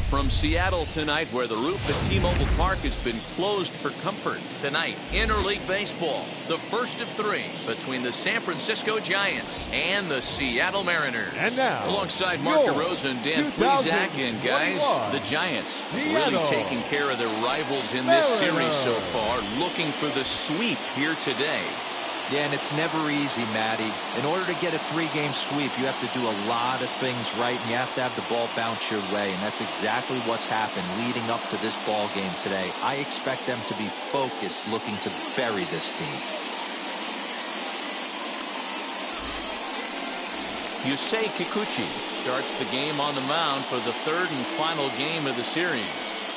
from Seattle tonight, where the roof at T-Mobile Park has been closed for comfort. Tonight, interleague baseball, the first of three between the San Francisco Giants and the Seattle Mariners. And now, alongside Mark DeRosa and Dan Plesac, and guys, the Giants really taking care of their rivals in this series so far, looking for the sweep here today. Yeah, and it's never easy, Matty. In order to get a three-game sweep, you have to do a lot of things right, and you have to have the ball bounce your way, and that's exactly what's happened leading up to this ball game today. I expect them to be focused, looking to bury this team. Yusei Kikuchi starts the game on the mound for the third and final game of the series.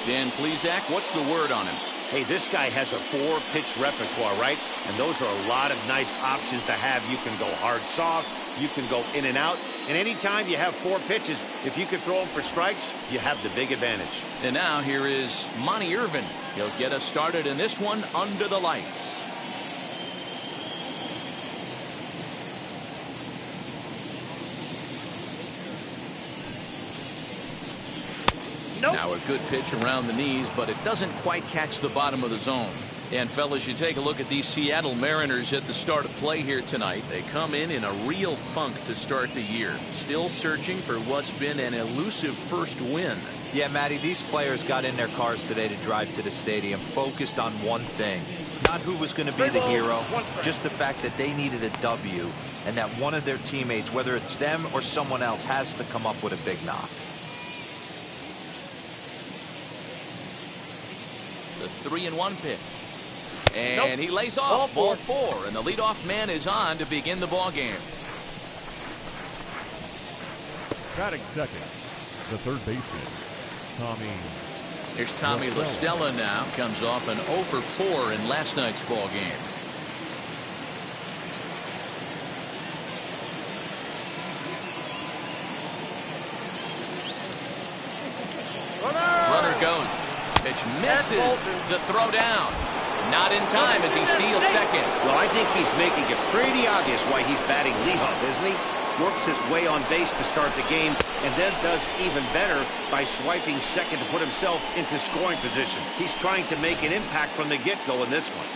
Dan Plesac, what's the word on him? Hey, this guy has a 4-pitch repertoire, right? And those are a lot of nice options to have. You can go hard, soft. You can go in and out. And anytime you have 4 pitches, if you can throw them for strikes, you have the big advantage. And now here is Monty Irvin. He'll get us started in this one under the lights. Nope. Now a good pitch around the knees, but it doesn't quite catch the bottom of the zone. And fellas, you take a look at these Seattle Mariners at the start of play here tonight. They come in a real funk to start the year, still searching for what's been an elusive first win. Yeah, Matty, these players got in their cars today to drive to the stadium, focused on one thing. Not who was going to be the hero, just the fact that they needed a W, and that one of their teammates, whether it's them or someone else, has to come up with a big knock. The 3-1 pitch. And he lays off ball 4, and the leadoff man is on to begin the ball game. Batting second, the third baseman, Tommy. Here's Tommy La Stella now. Comes off an 0 for 4 in last night's ball game. Runner goes. Pitch misses. The throw down. Not in time as he steals second. Well, I think he's making it pretty obvious why he's batting leadoff, isn't he? Works his way on base to start the game, and then does even better by swiping second to put himself into scoring position. He's trying to make an impact from the get-go in this one.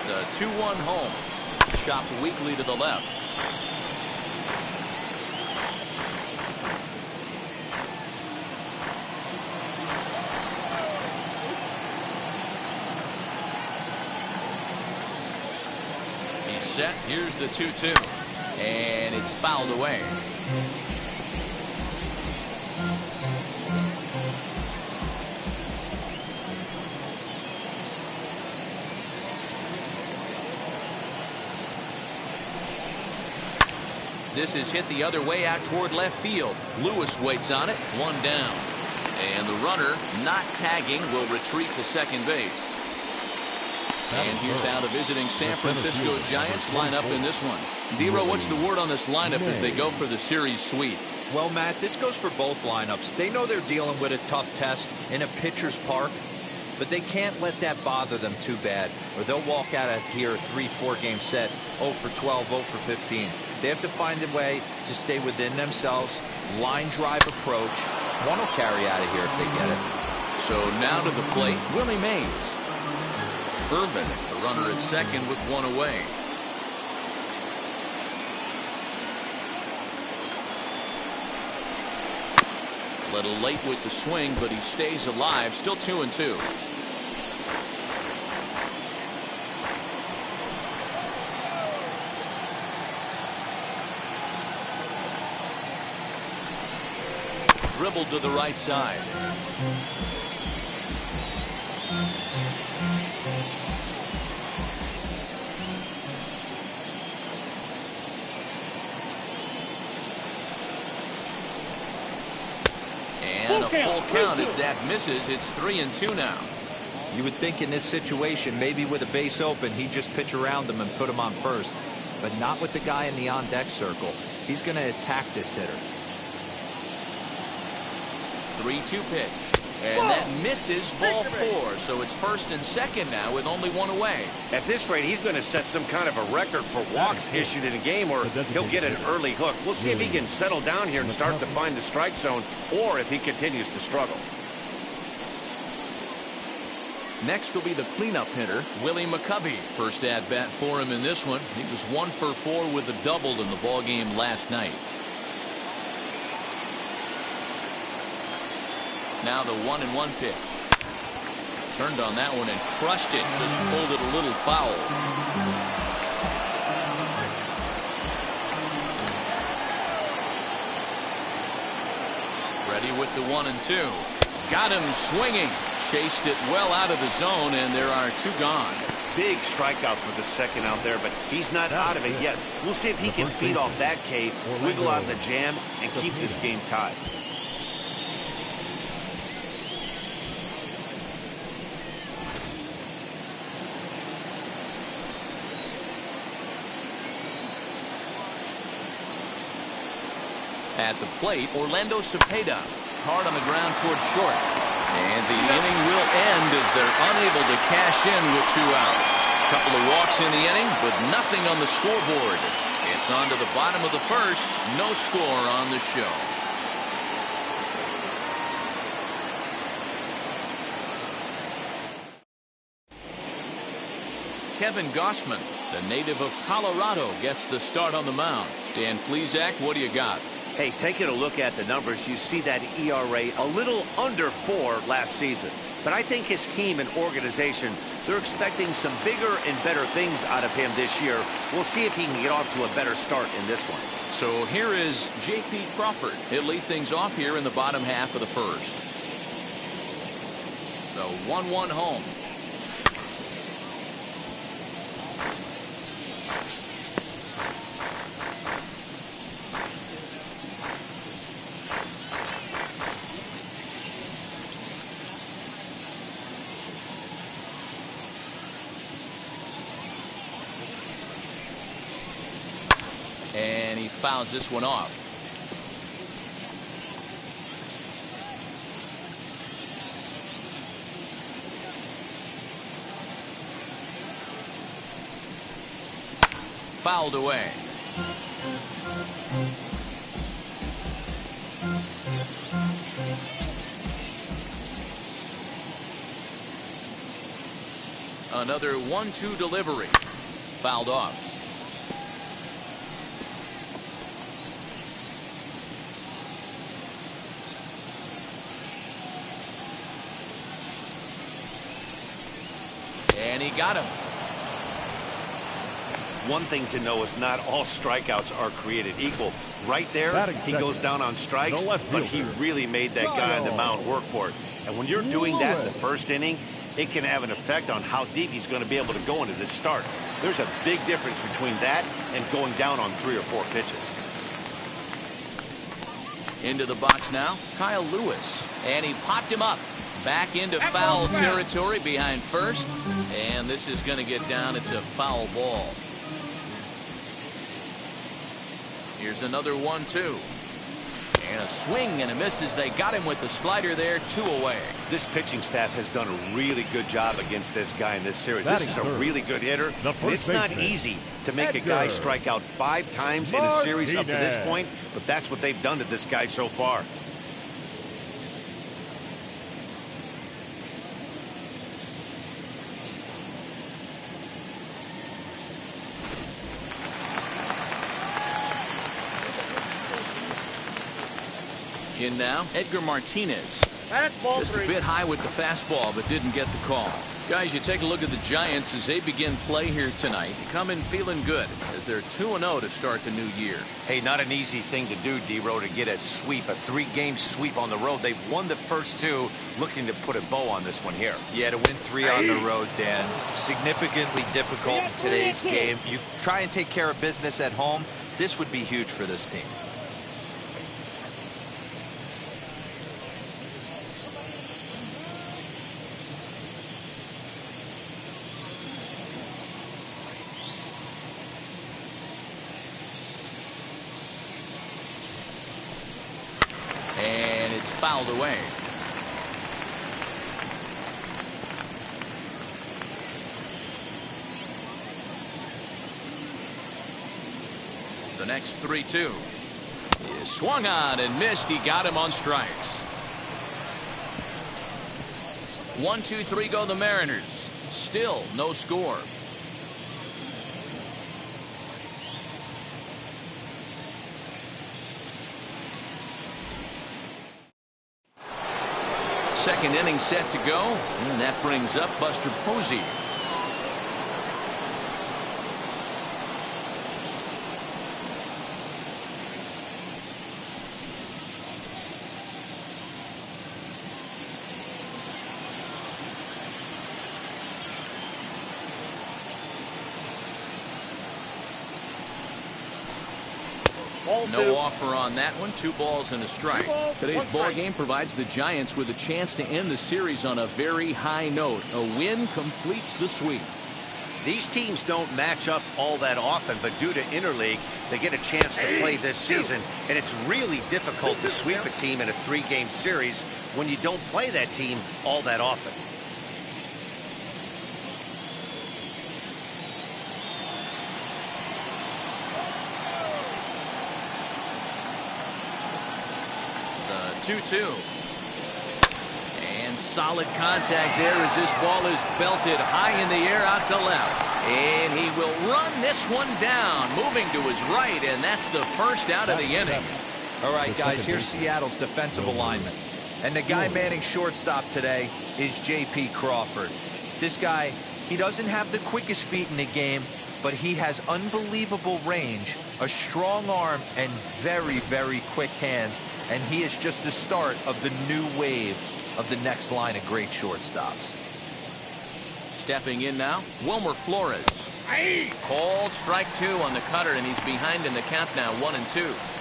The 2-1 home. Chopped weakly to the left. Set. Here's the 2-2, and it's fouled away. This is hit the other way out toward left field. Lewis waits on it. 1 down, and the runner, not tagging, will retreat to second base. And here's how the visiting San Francisco Giants line up in this one. Dero, what's the word on this lineup as they go for the series sweep? Well, Matt, this goes for both lineups. They know they're dealing with a tough test in a pitcher's park, but they can't let that bother them too bad, or they'll walk out of here a 3-4 game set, 0 for 12, 0 for 15. They have to find a way to stay within themselves, line drive approach. One will carry out of here if they get it. So now to the plate, Willie Mays. Irvin, the runner at second with 1 away. A little late with the swing, but he stays alive. Still 2-2. Dribbled to the right side. And a full count as that misses. It's 3-2 now. You would think in this situation, maybe with a base open, he'd just pitch around him and put him on first. But not with the guy in the on-deck circle. He's going to attack this hitter. 3-2 pitch. And that misses ball 4. So it's first and second now with only one away. At this rate, he's going to set some kind of a record for walks issued in a game, or he'll get an early hook. We'll see if he can settle down here and start to find the strike zone, or if he continues to struggle. Next will be the cleanup hitter, Willie McCovey. First at bat for him in this one. He was 1 for 4 with a double in the ball game last night. Now the 1-1 pitch. Turned on that one and crushed it. Just pulled it a little foul. Ready with the 1-2. Got him swinging. Chased it well out of the zone, and there are 2 gone. Big strikeout for the second out there, but he's not out of it yet. We'll see if he can feed off that K, wiggle out the jam, and keep this game tied. At the plate, Orlando Cepeda. Hard on the ground towards short. And the inning will end as they're unable to cash in with 2 outs. Couple of walks in the inning, but nothing on the scoreboard. It's on to the bottom of the first. No score on the show. Kevin Gossman, the native of Colorado, gets the start on the mound. Dan Plesac, what do you got? Hey, taking a look at the numbers, you see that ERA a little under 4 last season. But I think his team and organization, they're expecting some bigger and better things out of him this year. We'll see if he can get off to a better start in this one. So here is J.P. Crawford. He'll lead things off here in the bottom half of the first. The 1-1 home. And he fouls this one off. Fouled away. Another 1-2 delivery. Fouled off. And he got him. One thing to know is not all strikeouts are created equal. Right there, he goes down on strikes, but he really made that guy on the mound work for it. And when you're doing that in the first inning, it can have an effect on how deep he's going to be able to go into this start. There's a big difference between that and going down on 3 or 4 pitches. Into the box now, Kyle Lewis. And he popped him up. Back into foul territory behind first. And this is going to get down. It's a foul ball. Here's another 1-2. And a swing and a miss as they got him with the slider there. 2 away. This pitching staff has done a really good job against this guy in this series. This is a really good hitter. And it's not easy to make a guy strike out 5 times in a series up to this point, but that's what they've done to this guy so far. In now, Edgar Martinez. Just a bit high with the fastball, but didn't get the call. Guys, you take a look at the Giants as they begin play here tonight. Come in feeling good as they're 2-0 to start the new year. Hey, not an easy thing to do, D-Row, to get a sweep, a 3-game sweep on the road. They've won the first 2, looking to put a bow on this one here. Yeah, to win 3 on the road, Dan, significantly difficult in today's game. You try and take care of business at home. This would be huge for this team. And it's fouled away. The next 3-2. He swung on and missed. He got him on strikes. 1-2-3 go the Mariners. Still no score. Second inning set to go, and that brings up Buster Posey. No offer on that one. 2 balls and a strike. Today's ball game provides the Giants with a chance to end the series on a very high note. A win completes the sweep. These teams don't match up all that often, but due to interleague, they get a chance to play this season, and it's really difficult to sweep a team in a 3-game series when you don't play that team all that often. The 2-2. And solid contact there as this ball is belted high in the air out to left. And he will run this one down, moving to his right, and that's the first out of the inning. All right, guys, here's Seattle's defensive alignment. And the guy manning shortstop today is J.P. Crawford. This guy, he doesn't have the quickest feet in the game, but he has unbelievable range, a strong arm, and very, very quick hands. And he is just the start of the new wave of the next line of great shortstops. Stepping in now, Wilmer Flores. Called strike 2 on the cutter, and he's behind in the count now, 1-2.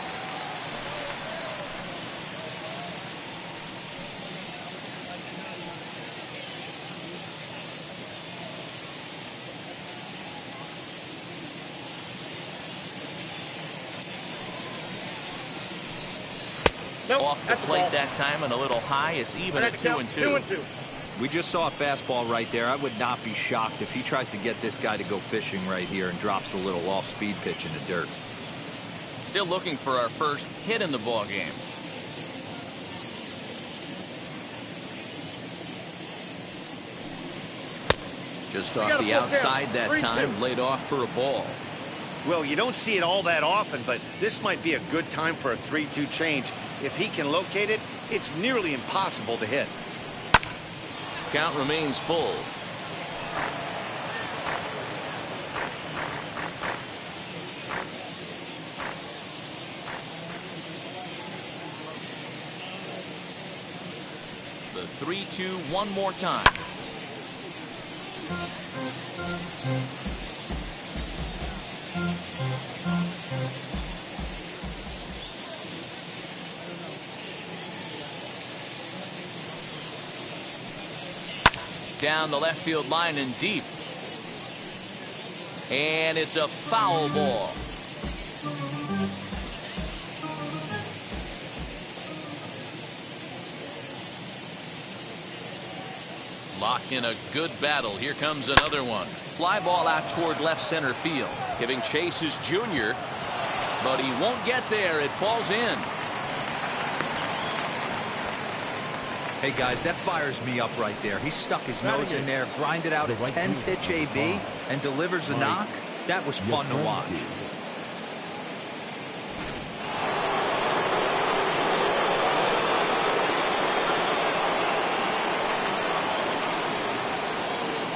Off the plate that time and a little high. It's even at 2-2. We just saw a fastball right there. I would not be shocked if he tries to get this guy to go fishing right here and drops a little off-speed pitch in the dirt. Still looking for our first hit in the ball game. Just off the outside that time, laid off for a ball. Well, you don't see it all that often, but this might be a good time for a 3-2 change. If he can locate it, it's nearly impossible to hit. Count remains full. The 3-2 one more time. Down the left field line and deep. And it's a foul ball. Lock in a good battle. Here comes another one. Fly ball out toward left center field. Giving chase is Junior, but he won't get there. It falls in. Hey, guys, that fires me up right there. He stuck his nose in there, grinded out a 10-pitch AB, and delivers a knock. That was fun to watch.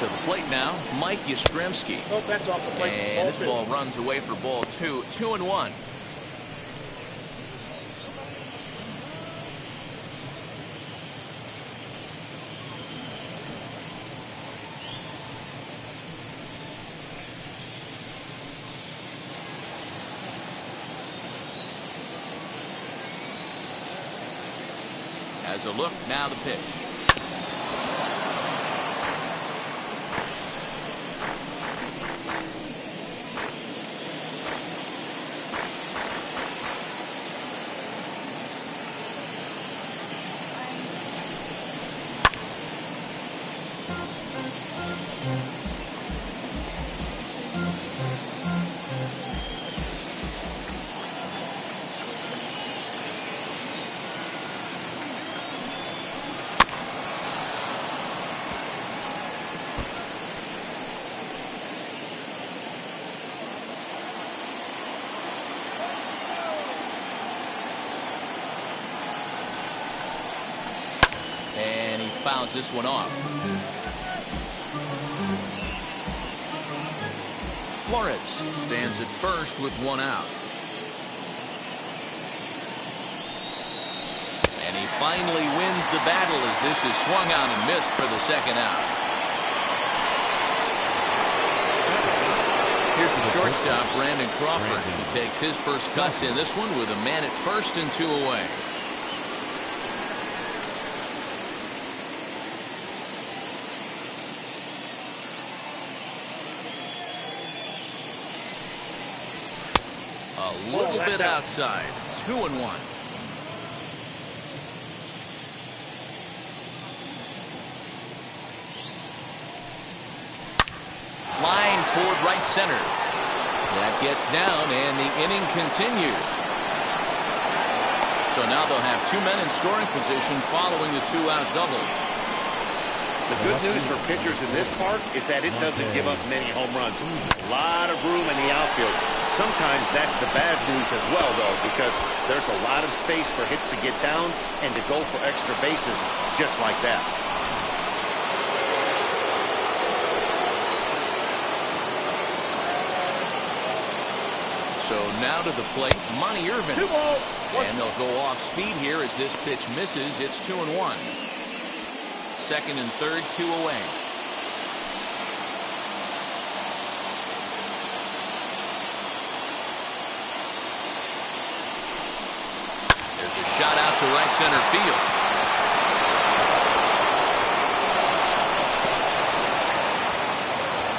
To the plate now, Mike Yastrzemski. Oh, that's off the plate. And this ball runs away for ball 2. 2-1. As a look, now the pitch. fouls this one off. Flores stands at first with one out. And he finally wins the battle as this is swung on and missed for the second out. Here's the shortstop, Brandon Crawford. He takes his first cuts in this one with a man at first and 2 away. A little bit outside. 2-1. Line toward right center. That gets down, and the inning continues. So now they'll have 2 men in scoring position following the 2-out double. The good news for pitchers in this park is that it doesn't give up many home runs. A lot of room in the outfield. Sometimes that's the bad news as well, though, because there's a lot of space for hits to get down and to go for extra bases just like that. So now to the plate, Monty Irvin. And they'll go off speed here as this pitch misses. It's 2-1. Second and third, 2 away. There's a shot out to right center field.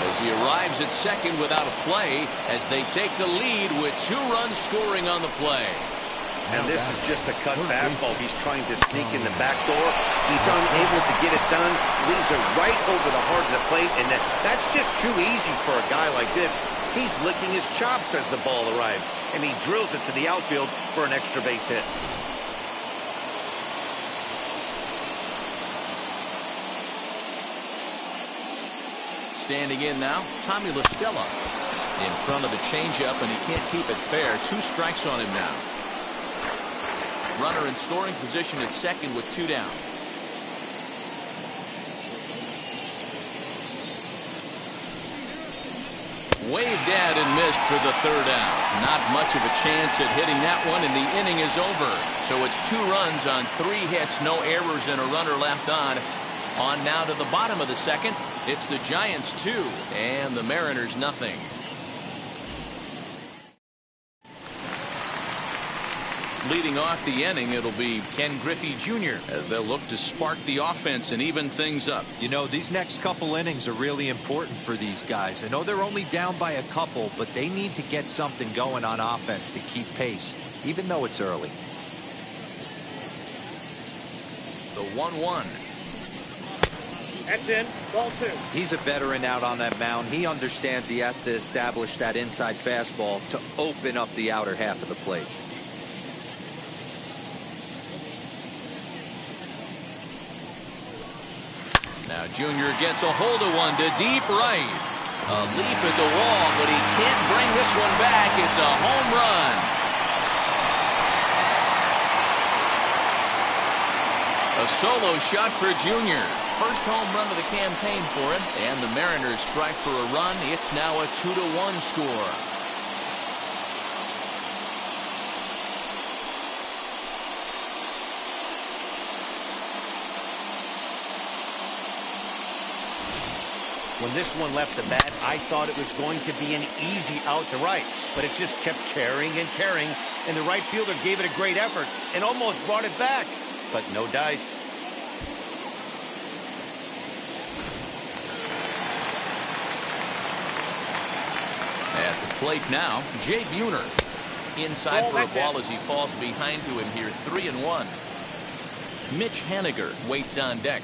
As he arrives at second without a play as they take the lead with 2 runs scoring on the play. And this is just a cut fastball. He's trying to sneak in the back door. He's unable to get it done. Leaves it right over the heart of the plate. And that's just too easy for a guy like this. He's licking his chops as the ball arrives. And he drills it to the outfield for an extra base hit. Standing in now, Tommy La Stella in front of the changeup, and he can't keep it fair. 2 strikes on him now. Runner in scoring position at second with 2 down. Waved at and missed for the 3rd out. Not much of a chance at hitting that one, and the inning is over. So it's 2 runs on 3 hits, no errors, and a runner left on. On now to the bottom of the second. It's the Giants 2 and the Mariners nothing. Leading off the inning, it'll be Ken Griffey Jr. as they'll look to spark the offense and even things up. You know, these next couple innings are really important for these guys. I know they're only down by a couple, but they need to get something going on offense to keep pace, even though it's early. The 1-1. That's in. Ball 2. He's a veteran out on that mound. He understands he has to establish that inside fastball to open up the outer half of the plate. Now Junior gets a hold of one to deep right. A leap at the wall, but he can't bring this one back. It's a home run. A solo shot for Junior. First home run of the campaign for him, and the Mariners strike for a run. It's now a 2-1 score. When this one left the bat, I thought it was going to be an easy out to right, but it just kept carrying and carrying, and the right fielder gave it a great effort and almost brought it back, but no dice. At the plate now, Jay Buhner. Inside for a ball as he falls behind to him here, 3-1. Mitch Haniger waits on deck.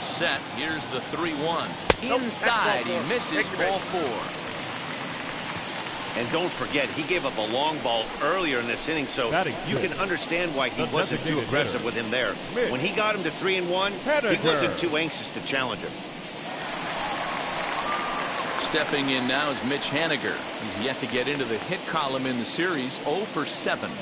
Set. Here's the 3-1. Inside, he misses, ball 4. And don't forget, he gave up a long ball earlier in this inning, so you can understand why he wasn't too aggressive with him there. When he got him to 3-1, he wasn't too anxious to challenge him. Stepping in now is Mitch Haniger. He's yet to get into the hit column in the series, 0 for 7. The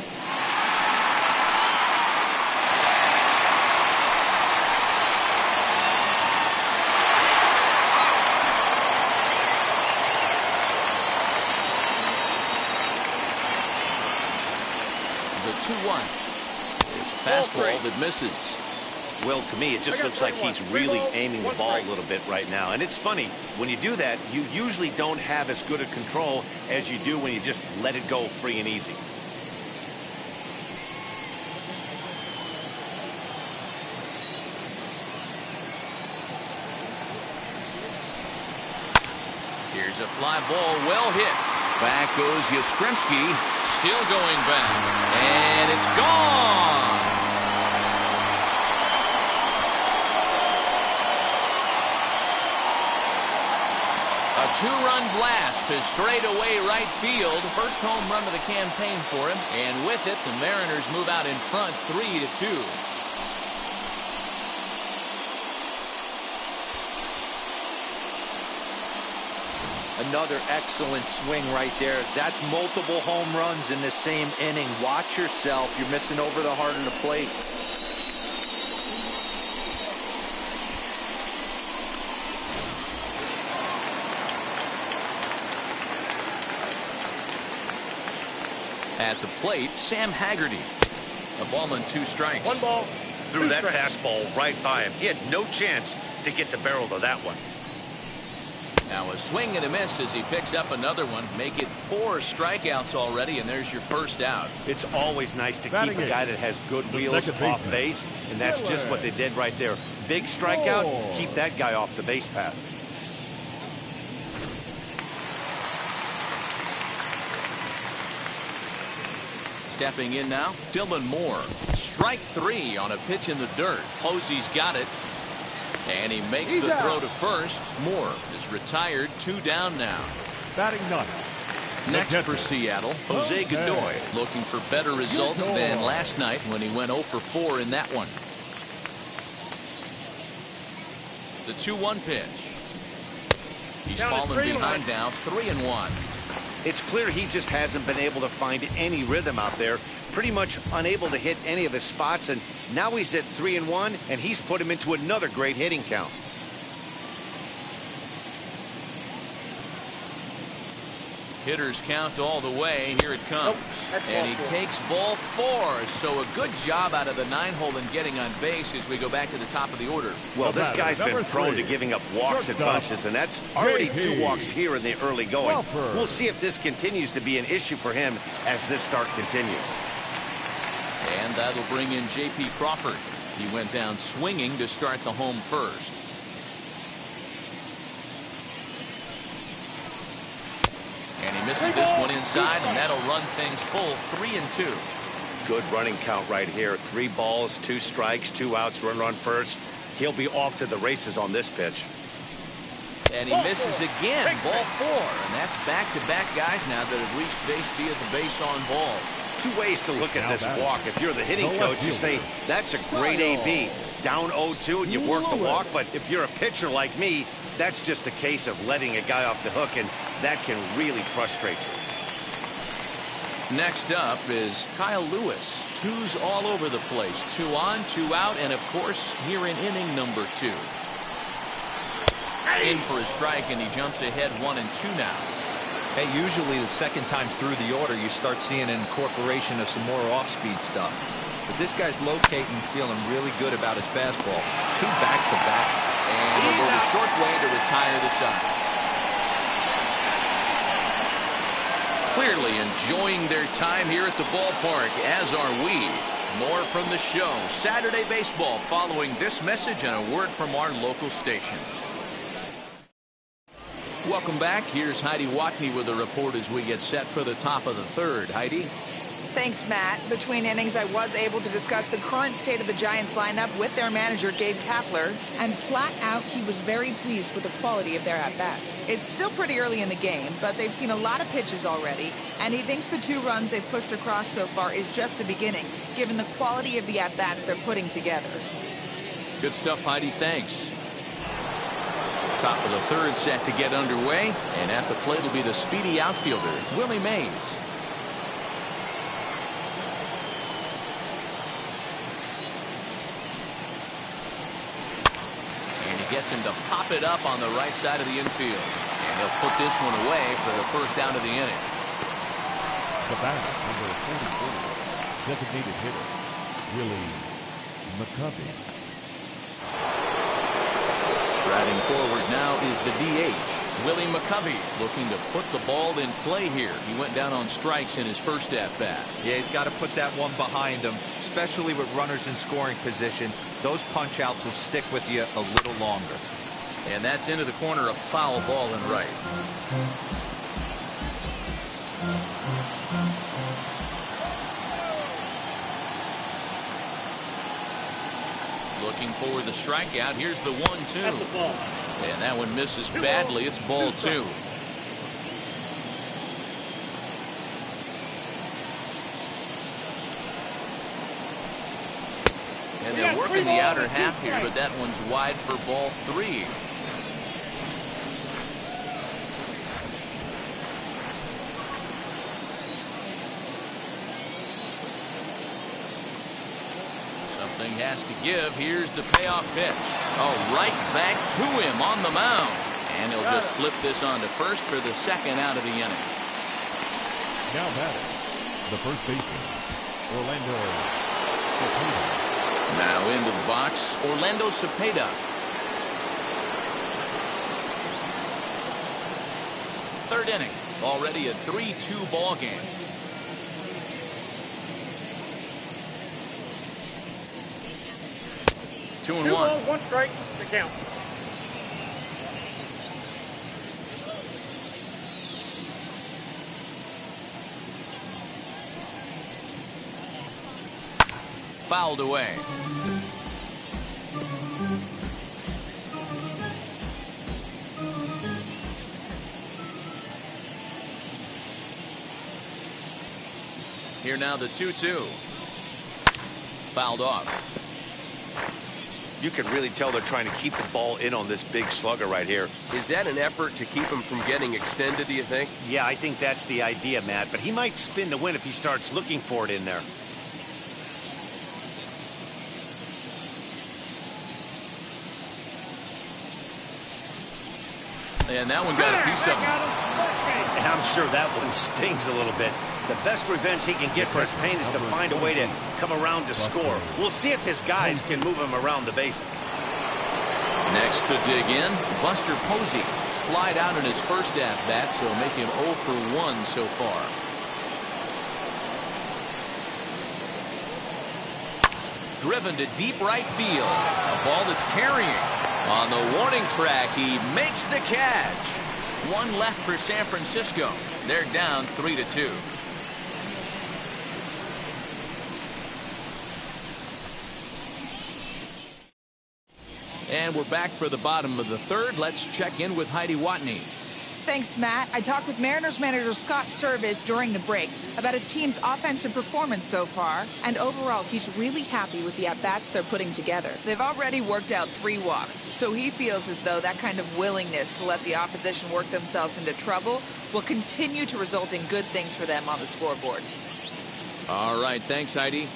2-1 is a fastball that misses. Well, to me, it just looks like he's really aiming the ball a little bit right now. And it's funny, when you do that, you usually don't have as good a control as you do when you just let it go free and easy. Here's a fly ball, well hit. Back goes Yastrzemski, still going back, and it's gone. A 2-run blast to straightaway right field. First home run of the campaign for him, and with it, the Mariners move out in front 3-2. Another excellent swing right there. That's multiple home runs in the same inning. Watch yourself. You're missing over the heart of the plate. At the plate, Sam Haggerty. A ball and 2 strikes. 1 ball. Threw that fastball right by him. He had no chance to get the barrel to that one. Now a swing and a miss as he picks up another one. Make it 4 strikeouts already, and there's your first out. It's always nice to Batting keep a guy that has good wheels second off baseman. base, and that's just what they did right there. Big strikeout, keep that guy off the base path. Stepping in now, Dylan Moore. Strike 3 on a pitch in the dirt. Posey's got it. And he makes the throw to first. Moore is retired, 2 down now. Batting ninth. Next for Seattle, Jose Godoy, looking for better results than last night when he went 0 for 4 in that one. The 2-1 pitch. He's fallen behind now, 3-1. It's clear he just hasn't been able to find any rhythm out there. Pretty much unable to hit any of his spots, and now he's at 3-1, and he's put him into another great hitting count. Hitters count all the way. Here it comes. And he takes ball 4. So a good job out of the 9-hole in getting on base as we go back to the top of the order. Well, this guy's been prone to giving up walks in bunches, and that's already 2 walks here in the early going. We'll see if this continues to be an issue for him as this start continues. And that'll bring in J.P. Crawford. He went down swinging to start the home first. And he misses this one inside, and that'll run things full, 3-2. Good running count right here. 3 balls, 2 strikes, 2 outs, run first. He'll be off to the races on this pitch. And he misses again, ball 4. And that's back-to-back guys now that have reached base via the base on balls. 2 ways to look at this walk. If you're the hitting coach, you say, that's a great AB. Down 0-2 and you work the walk. But if you're a pitcher like me, that's just a case of letting a guy off the hook, and that can really frustrate you. Next up is Kyle Lewis. 2s all over the place. 2 on, 2 out, and of course, here in inning number 2. In for a strike, and he jumps ahead 1-2 now. Hey, usually the second time through the order, you start seeing an incorporation of some more off-speed stuff. But this guy's locating, feeling really good about his fastball. 2 back-to-back. And he'll go the short way to retire the side. Clearly enjoying their time here at the ballpark, as are we. More from the show. Saturday Baseball following this message and a word from our local stations. Welcome back. Here's Heidi Watney with a report as we get set for the top of the 3rd. Heidi? Thanks, Matt. Between innings, I was able to discuss the current state of the Giants lineup with their manager, Gabe Kapler, and flat out, he was very pleased with the quality of their at-bats. It's still pretty early in the game, but they've seen a lot of pitches already, and he thinks the 2 runs they've pushed across so far is just the beginning, given the quality of the at-bats they're putting together. Good stuff, Heidi. Thanks. Top of the third set to get underway, and at the plate will be the speedy outfielder, Willie Mays. And he gets him to pop it up on the right side of the infield. And he'll put this one away for the first out of the inning. The batter, number 44, designated hitter, Willie McCovey. Striding forward now is the DH, Willie McCovey, looking to put the ball in play here. He went down on strikes in his first at-bat. Yeah, he's got to put that one behind him, especially with runners in scoring position. Those punch-outs will stick with you a little longer. And that's into the corner, a foul ball and right. Looking for the strikeout. Here's the 1-2. That's a ball. And that one misses badly. It's ball 2. And they're working the outer half here, but that one's wide for ball 3. Something has to give. Here's the payoff pitch. Oh, right back to him on the mound. And he'll just flip this on to first for the second out of the inning. Now batting, the first baseman, Orlando Cepeda. Now into the box, Orlando Cepeda. Third inning, already a 3-2 ball game. Two and 2 1. balls, 1 strike, the count. Fouled away. Here now the 2-2. Fouled off. You can really tell they're trying to keep the ball in on this big slugger right here. Is that an effort to keep him from getting extended, do you think? Yeah, I think that's the idea, Matt. But he might spin the win if he starts looking for it in there. And that one got a piece of him. And I'm sure that one stings a little bit. The best revenge he can get for his pain is to find a way to come around to score. We'll see if his guys can move him around the bases. Next to dig in, Buster Posey. Flied out in his first at-bat, so make him 0 for 1 so far. Driven to deep right field. A ball that's carrying. On the warning track, he makes the catch. One left for San Francisco. They're down 3-2. And we're back for the bottom of the third. Let's check in with Heidi Watney. Thanks, Matt. I talked with Mariners manager Scott Service during the break about his team's offensive performance so far. And overall, he's really happy with the at-bats they're putting together. They've already worked out 3 walks, so he feels as though that kind of willingness to let the opposition work themselves into trouble will continue to result in good things for them on the scoreboard. All right, thanks, Heidi.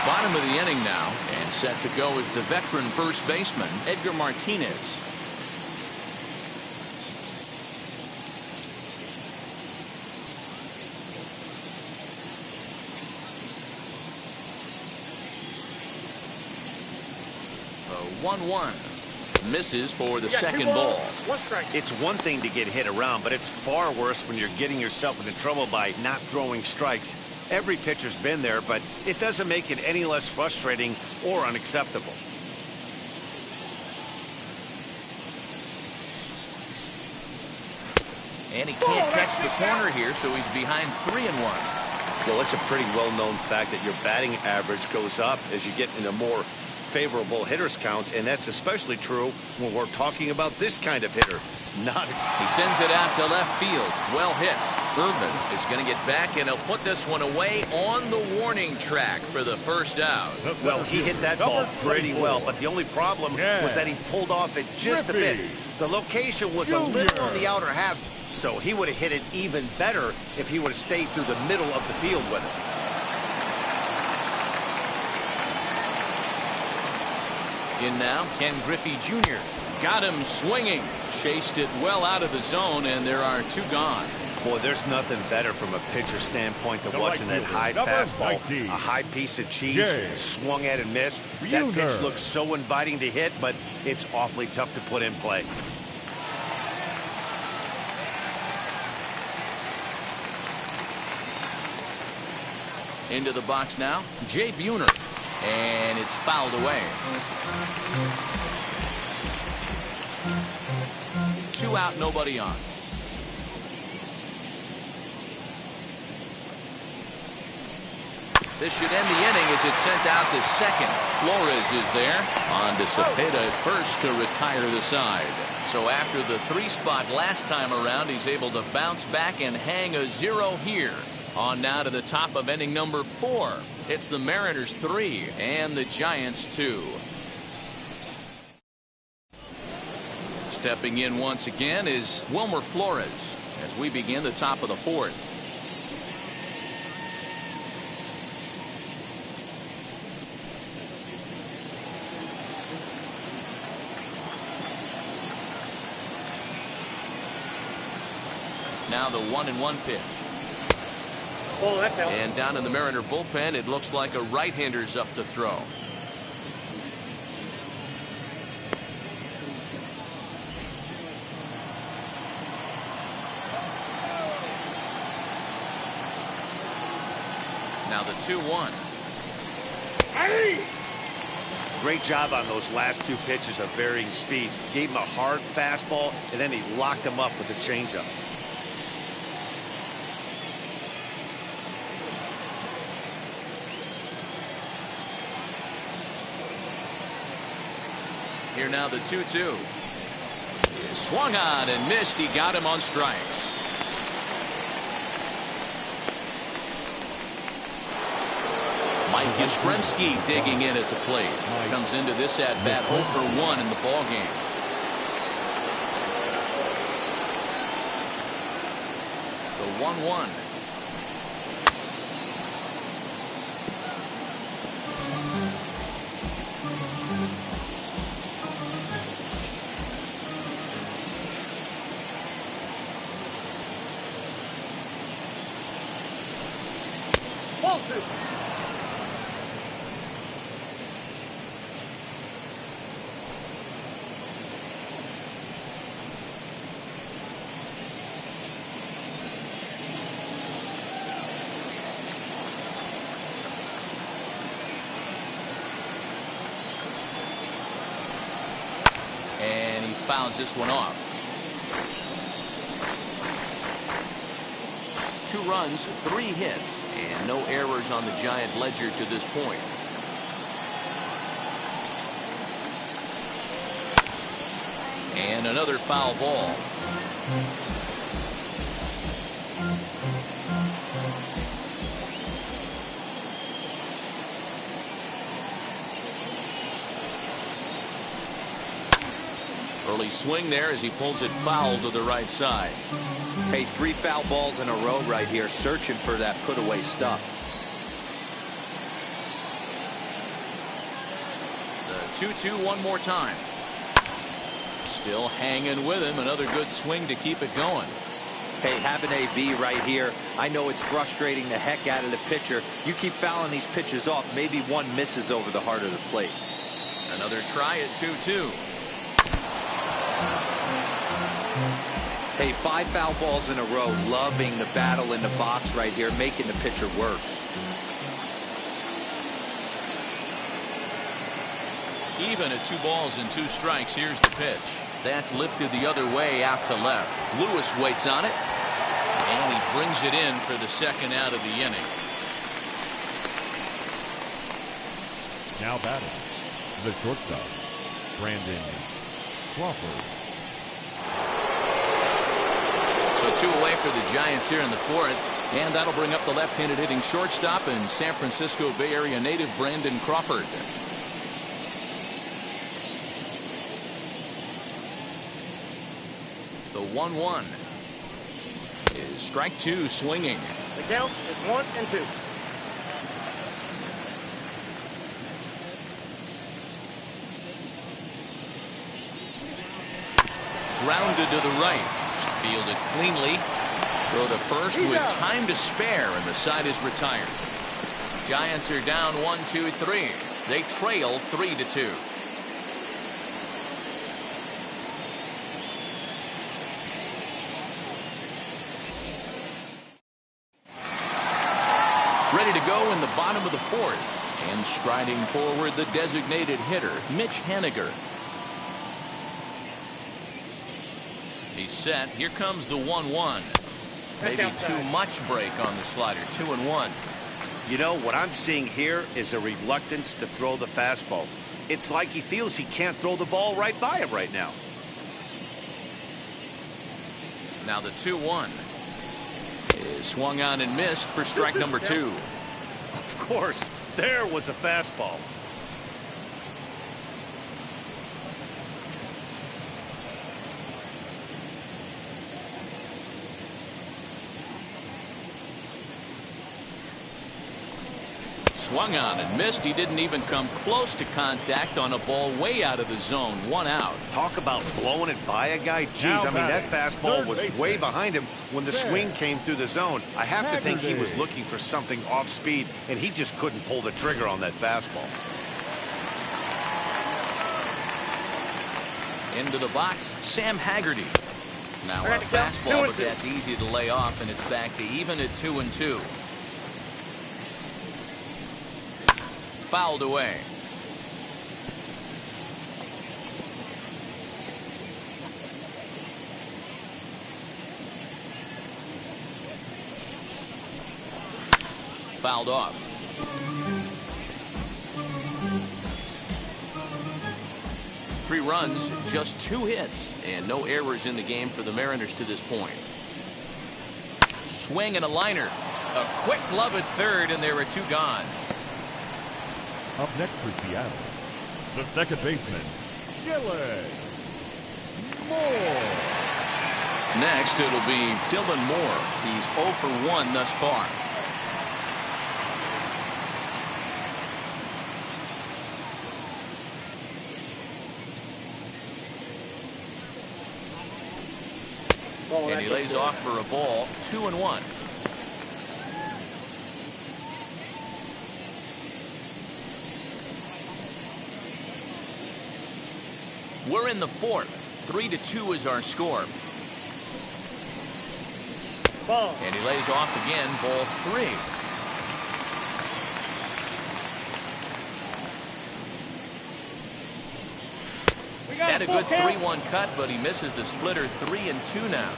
Bottom of the inning now, and set to go is the veteran first baseman, Edgar Martinez. The 1-1 misses for the second ball. 1 strike. It's one thing to get hit around, but it's far worse when you're getting yourself into trouble by not throwing strikes. Every pitcher's been there, but it doesn't make it any less frustrating or unacceptable. And he can't catch the corner here, so he's behind 3-1. Well, it's a pretty well-known fact that your batting average goes up as you get into more favorable hitters counts, and that's especially true when we're talking about this kind of hitter. He sends it out to left field. Well hit. Irvin is going to get back, and he'll put this one away on the warning track for the first out. Well, he hit that ball pretty well, but the only problem was that he pulled off it just a bit. The location was a little on the outer half, so he would have hit it even better if he would have stayed through the middle of the field with it. In now, Ken Griffey Jr. Got him swinging. Chased it well out of the zone, and there are two gone. Boy, there's nothing better from a pitcher standpoint than watching that high fastball. A high piece of cheese, swung at and missed. That pitch looks so inviting to hit, but it's awfully tough to put in play. Into the box now, Jay Buhner. And it's fouled away. 2 out, nobody on. This should end the inning as it's sent out to second. Flores is there. On to Cepeda at first to retire the side. So after the 3-spot last time around, he's able to bounce back and hang a 0 here. On now to the top of inning number 4. It's the Mariners 3 and the Giants 2. Stepping in once again is Wilmer Flores as we begin the top of the 4th. Now the 1-1 pitch. Oh, that's out. And down in the Mariner bullpen, it looks like a right-hander's up to throw. Now the 2-1. Great job on those last 2 pitches of varying speeds. Gave him a hard fastball, and then he locked him up with a changeup. Here now the 2-2. He swung on and missed. He got him on strikes. Mike Yastrzemski digging in at the plate. Comes into this at bat 0 for 1 in the ball game. The 1-1. And he fouls this one off. 2 runs, 3 hits, and no errors on the Giant ledger to this point. And another foul ball. Early swing there as he pulls it foul to the right side. Hey, 3 foul balls in a row right here, searching for that put away stuff. The 2-2 one more time. Still hanging with him. Another good swing to keep it going. Hey, having AB right here, I know it's frustrating the heck out of the pitcher. You keep fouling these pitches off, maybe one misses over the heart of the plate. Another try at 2-2. Hey, 5 foul balls in a row. Loving the battle in the box right here, making the pitcher work. Even at 2 balls and 2 strikes. Here's the pitch. That's lifted the other way out to left. Lewis waits on it. And he brings it in for the second out of the inning. Now batting, the shortstop, Brandon Crawford. So 2 away for the Giants here in the 4th. And that'll bring up the left-handed hitting shortstop and San Francisco Bay Area native Brandon Crawford. The 1-1 is strike 2 swinging. The count is 1-2. Grounded to the right. Fielded cleanly. Throw to first with time to spare, and the side is retired. Giants are down 1-2-3. They trail 3-2. Ready to go in the bottom of the 4th. And striding forward, the designated hitter, Mitch Haniger. He's set. Here comes the 1-1. Maybe too much break on the slider. 2-1. You know, what I'm seeing here is a reluctance to throw the fastball. It's like he feels he can't throw the ball right by him right now. Now the 2-1 is swung on and missed for strike number 2. Of course, there was a fastball. Swung on and missed. He didn't even come close to contact on a ball way out of the zone. 1 out. Talk about blowing it by a guy. Jeez, I mean, that fastball was way behind him when the swing came through the zone. I have to think he was looking for something off speed, and he just couldn't pull the trigger on that fastball. Into the box, Sam Haggerty. Now a fastball, but that's easy to lay off, and it's back to even at 2-2. Fouled away. Fouled off. Three runs, just 2 hits, and no errors in the game for the Mariners to this point. Swing and a liner. A quick glove at third, and there are 2 gone. Up next for Seattle, the second baseman, Dylan Moore. Next, it'll be Dylan Moore. He's 0 for 1 thus far. And he lays off for a ball. 2-1. We're in the 4th. 3-2 is our score. Ball. And he lays off again. Ball 3. Had a good 3-1 cut, but he misses the splitter. 3-2 now.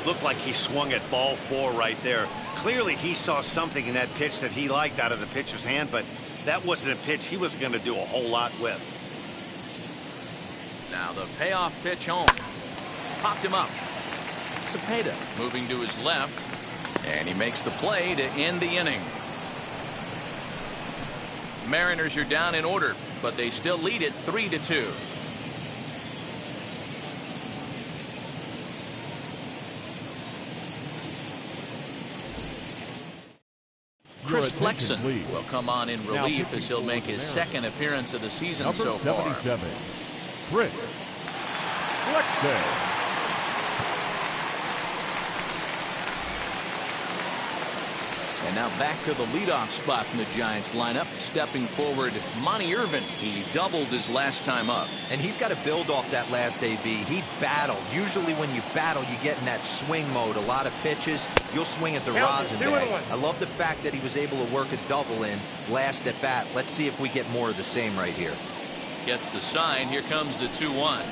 Looked like he swung at ball 4 right there. Clearly he saw something in that pitch that he liked out of the pitcher's hand, but that wasn't a pitch he was going to do a whole lot with. Now the payoff pitch home. Popped him up. Cepeda moving to his left, and he makes the play to end the inning. Mariners are down in order, but they still lead it 3-2. Chris Flexen will come on in relief as he'll make his second appearance of the season so far. Number 77, Chris Flexen. And now back to the leadoff spot in the Giants lineup. Stepping forward, Monty Irvin. He doubled his last time up. And he's got to build off that last AB. He battled. Usually when you battle, you get in that swing mode. A lot of pitches, you'll swing at the rosin bag. I love the fact that he was able to work a double in last at bat. Let's see if we get more of the same right here. Gets the sign. Here comes the 2-1.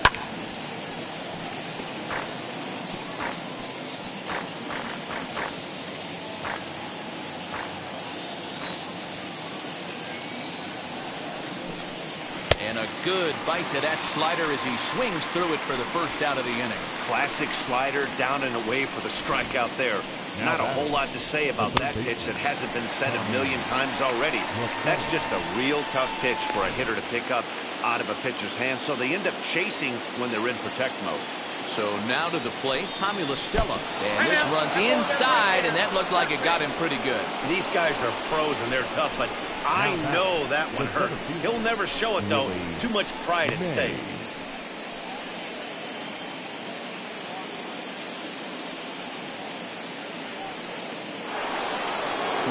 And a good bite to that slider as he swings through it for the first out of the inning. Classic slider, down and away for the strikeout there. Not a whole lot to say about that pitch that hasn't been said a million times already. That's just a real tough pitch for a hitter to pick up out of a pitcher's hand, so they end up chasing when they're in protect mode. So now to the plate, Tommy La Stella. And this runs inside, and that looked like it got him pretty good. These guys are pros, and they're tough, but I know that one hurt. He'll never show it, though. Too much pride at stake.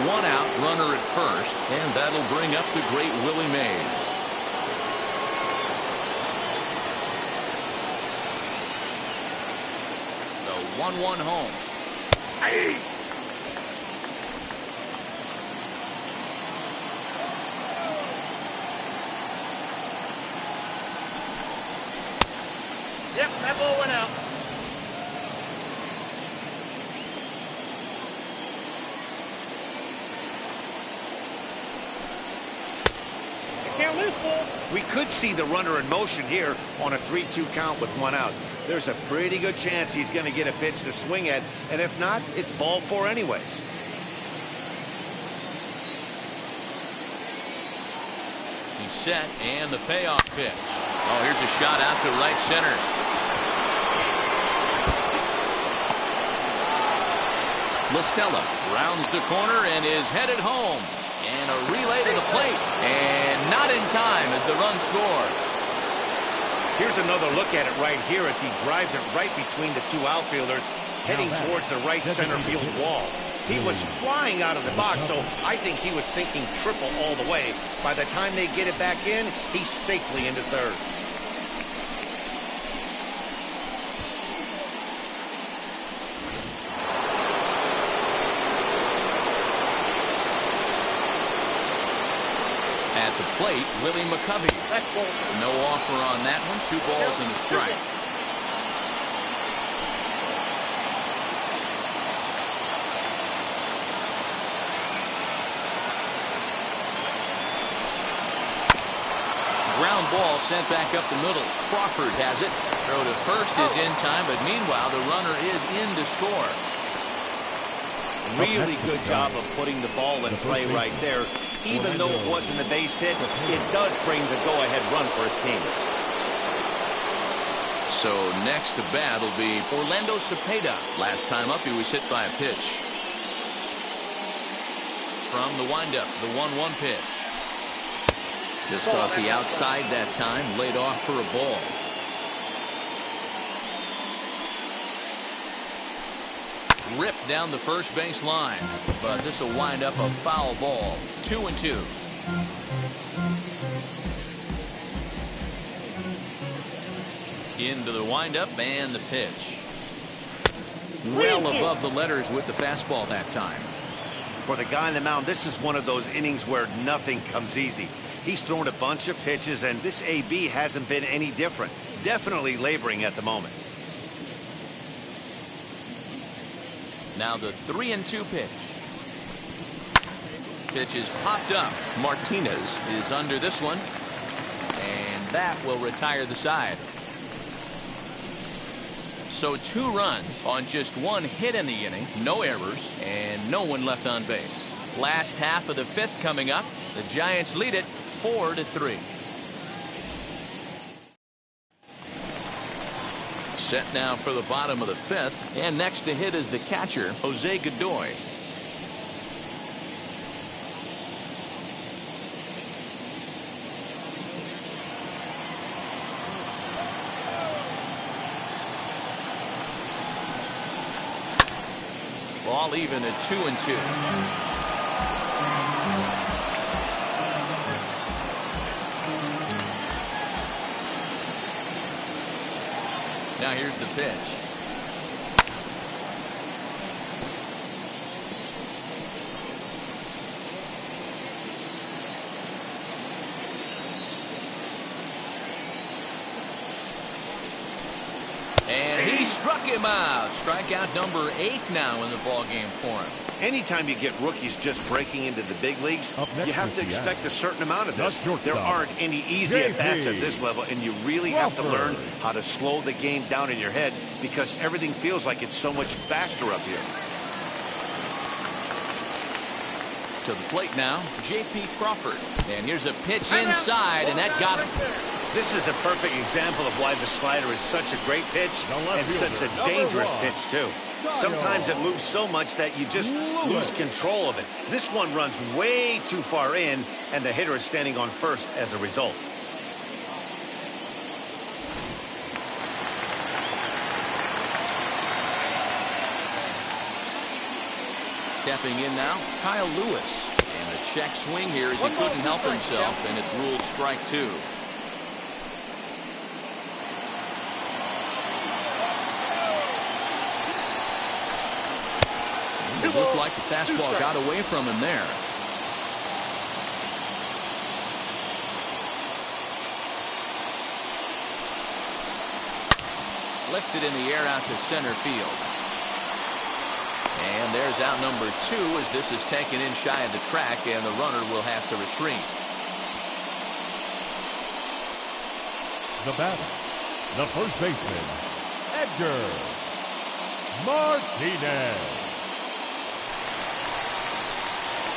One out, runner at first, and that'll bring up the great Willie Mays. The 1-1 home. Aye. Yep, that ball went out. Can't lose, Bull. We could see the runner in motion here on a 3-2 count with one out. There's a pretty good chance he's going to get a pitch to swing at, and if not, it's ball 4 anyways. He's set, and the payoff pitch. Oh, here's a shot out to right center. La Stella rounds the corner and is headed home. And a relay to the plate. And not in time as the run scores. Here's another look at it right here as he drives it right between the two outfielders, heading towards the right center field wall. He was flying out of the box, so I think he was thinking triple all the way. By the time they get it back in, he's safely into third. At the plate, Willie McCovey. No offer on that one. 2 balls and a strike. Ground ball sent back up the middle. Crawford has it. Throw to first is in time, but meanwhile the runner is in to score. Really good job of putting the ball in play right there. Even though it wasn't a base hit, it does bring the go-ahead run for his team. So next to bat will be Orlando Cepeda. Last time up, he was hit by a pitch. From the windup, the 1-1 pitch. Just off the outside that time, laid off for a ball. Ripped down the first base line, but this will wind up a foul ball. 2-2. Into the windup and the pitch. Well above the letters with the fastball that time. For the guy on the mound, this is one of those innings where nothing comes easy. He's thrown a bunch of pitches, and this AB hasn't been any different. Definitely laboring at the moment. Now the 3-2 pitch. Pitch is popped up. Martinez is under this one, and that will retire the side. So 2 runs on just 1 hit in the inning, no errors, and no one left on base. Last half of the 5th coming up. The Giants lead it 4-3. Set now for the bottom of the 5th, and next to hit is the catcher, Jose Godoy. Ball even at 2-2. Now here's the pitch. And he struck him out. Strikeout number 8 now in the ballgame for him. Anytime you get rookies just breaking into the big leagues, you have to expect a certain amount of this. There aren't any easy at-bats at this level, and you really have to learn how to slow the game down in your head because everything feels like it's so much faster up here. To the plate now, J.P. Crawford. And here's a pitch inside, and that got him. This is a perfect example of why the slider is such a great pitch and such a dangerous pitch, too. Sometimes it moves so much that you just lose control of it. This one runs way too far in, and the hitter is standing on first as a result. Stepping in now, Kyle Lewis. And a check swing here as he couldn't help himself, and it's ruled strike 2. It looked like the fastball got away from him there. Lifted in the air out to center field. And there's out number 2 as this is taken in shy of the track, and the runner will have to retreat. The batter, the first baseman, Edgar Martinez.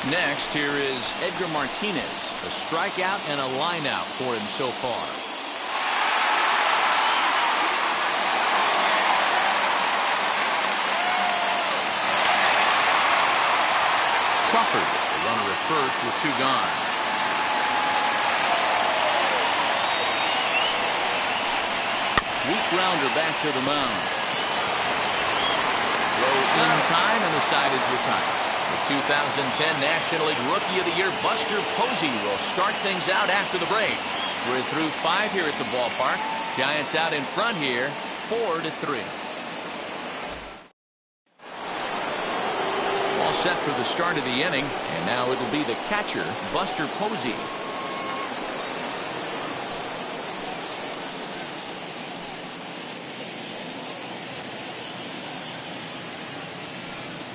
Next, here is Edgar Martinez. A strikeout and a lineout for him so far. Crawford, the runner at first with 2 gone. Weak grounder back to the mound. Throw in time, and the side is retired. The 2010 National League Rookie of the Year, Buster Posey, will start things out after the break. We're through 5 here at the ballpark. Giants out in front here, 4-3. All set for the start of the inning, and now it'll be the catcher, Buster Posey.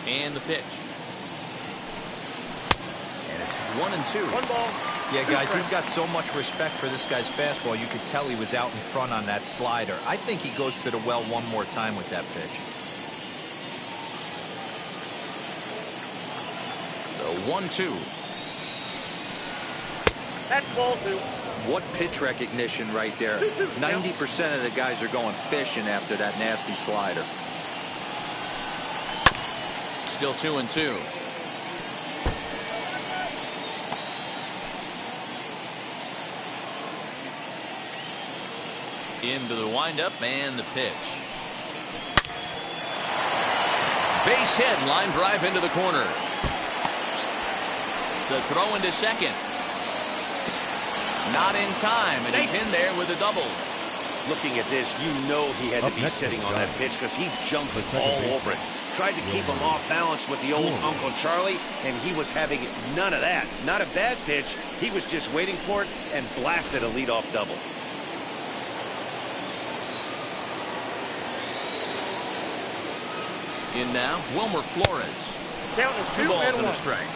And the pitch. And it's 1-2. 1 ball. Yeah, guys, he's got so much respect for this guy's fastball. You could tell he was out in front on that slider. I think he goes to the well one more time with that pitch. The 1-2. That's ball 2. What pitch recognition right there. 90% of the guys are going fishing after that nasty slider. Still 2-2. Into the windup and the pitch. Base hit, line drive into the corner. The throw into second. Not in time, and he's in there with a double. Looking at this, you know he had to be sitting on that pitch because he jumped all over it. Tried to keep him off balance with the old Uncle Charlie, and he was having none of that. Not a bad pitch. He was just waiting for it and blasted a leadoff double. In now, Wilmer Flores. Count is 2 balls and a 1. strike.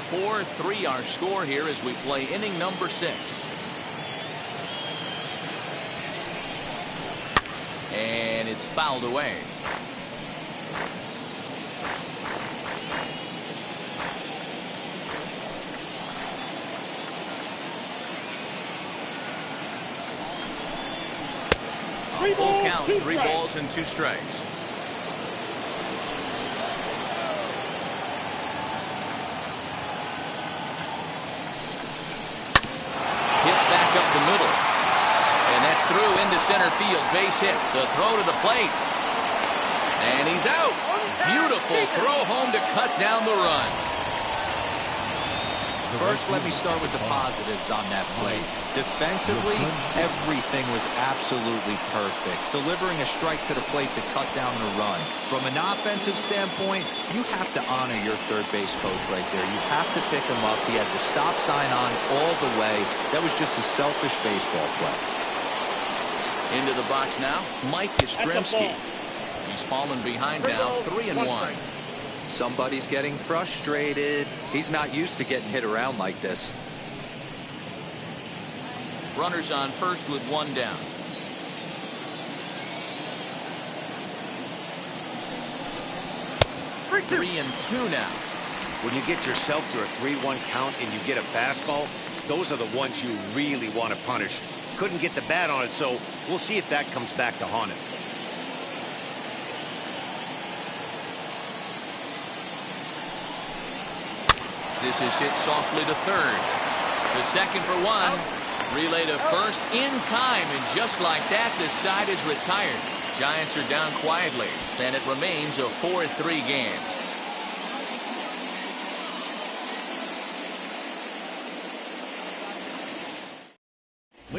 4-3 our score here as we play inning number 6. And it's fouled away. A full count, 3 balls and 2 strikes. Up the middle, and that's through into center field. Base hit. The throw to the plate, and he's out. Beautiful throw home to cut down the run. First, let me start with the positives on that play. Defensively, everything was absolutely perfect. Delivering a strike to the plate to cut down the run. From an offensive standpoint, you have to honor your third base coach right there. You have to pick him up. He had the stop sign on all the way. That was just a selfish baseball play. Into the box now, Mike Yastrzemski. He's fallen behind now, 3-1. Somebody's getting frustrated. He's not used to getting hit around like this. Runners on first with one down. Three and two now. When you get yourself to a 3-1 count and you get a fastball, those are the ones you really want to punish. Couldn't get the bat on it, so we'll see if that comes back to haunt him. This is hit softly to third. To second for one. Relay to first in time, and just like that, the side is retired. Giants are down quietly, and it remains a 4-3 game.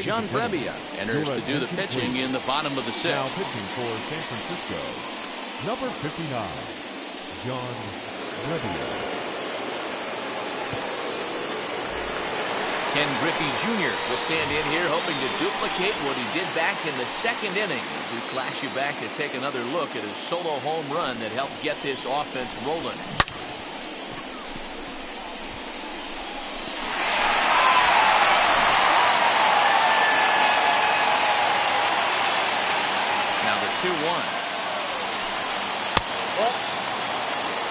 John Brebbia enters to do the pitching in the bottom of the sixth. Now pitching for San Francisco, number 59, John Brebbia. Ken Griffey Jr. will stand in here hoping to duplicate what he did back in the second inning as we flash you back to take another look at his solo home run that helped get this offense rolling. Now the 2-1.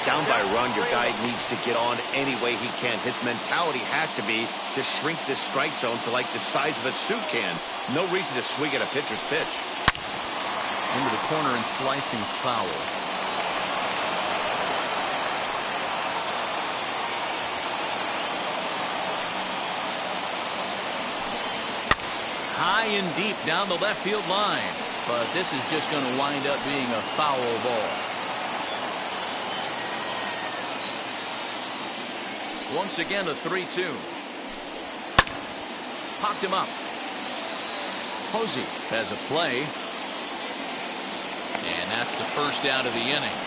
Down by a run, your guy needs to get on any way he can. His mentality has to be to shrink this strike zone to like the size of a soup can. No reason to swing at a pitcher's pitch. Into the corner and slicing foul. High and deep down the left field line. But this is just going to wind up being a foul ball. Once again, a 3-2. Popped him up. Posey has a play. And that's the first out of the inning.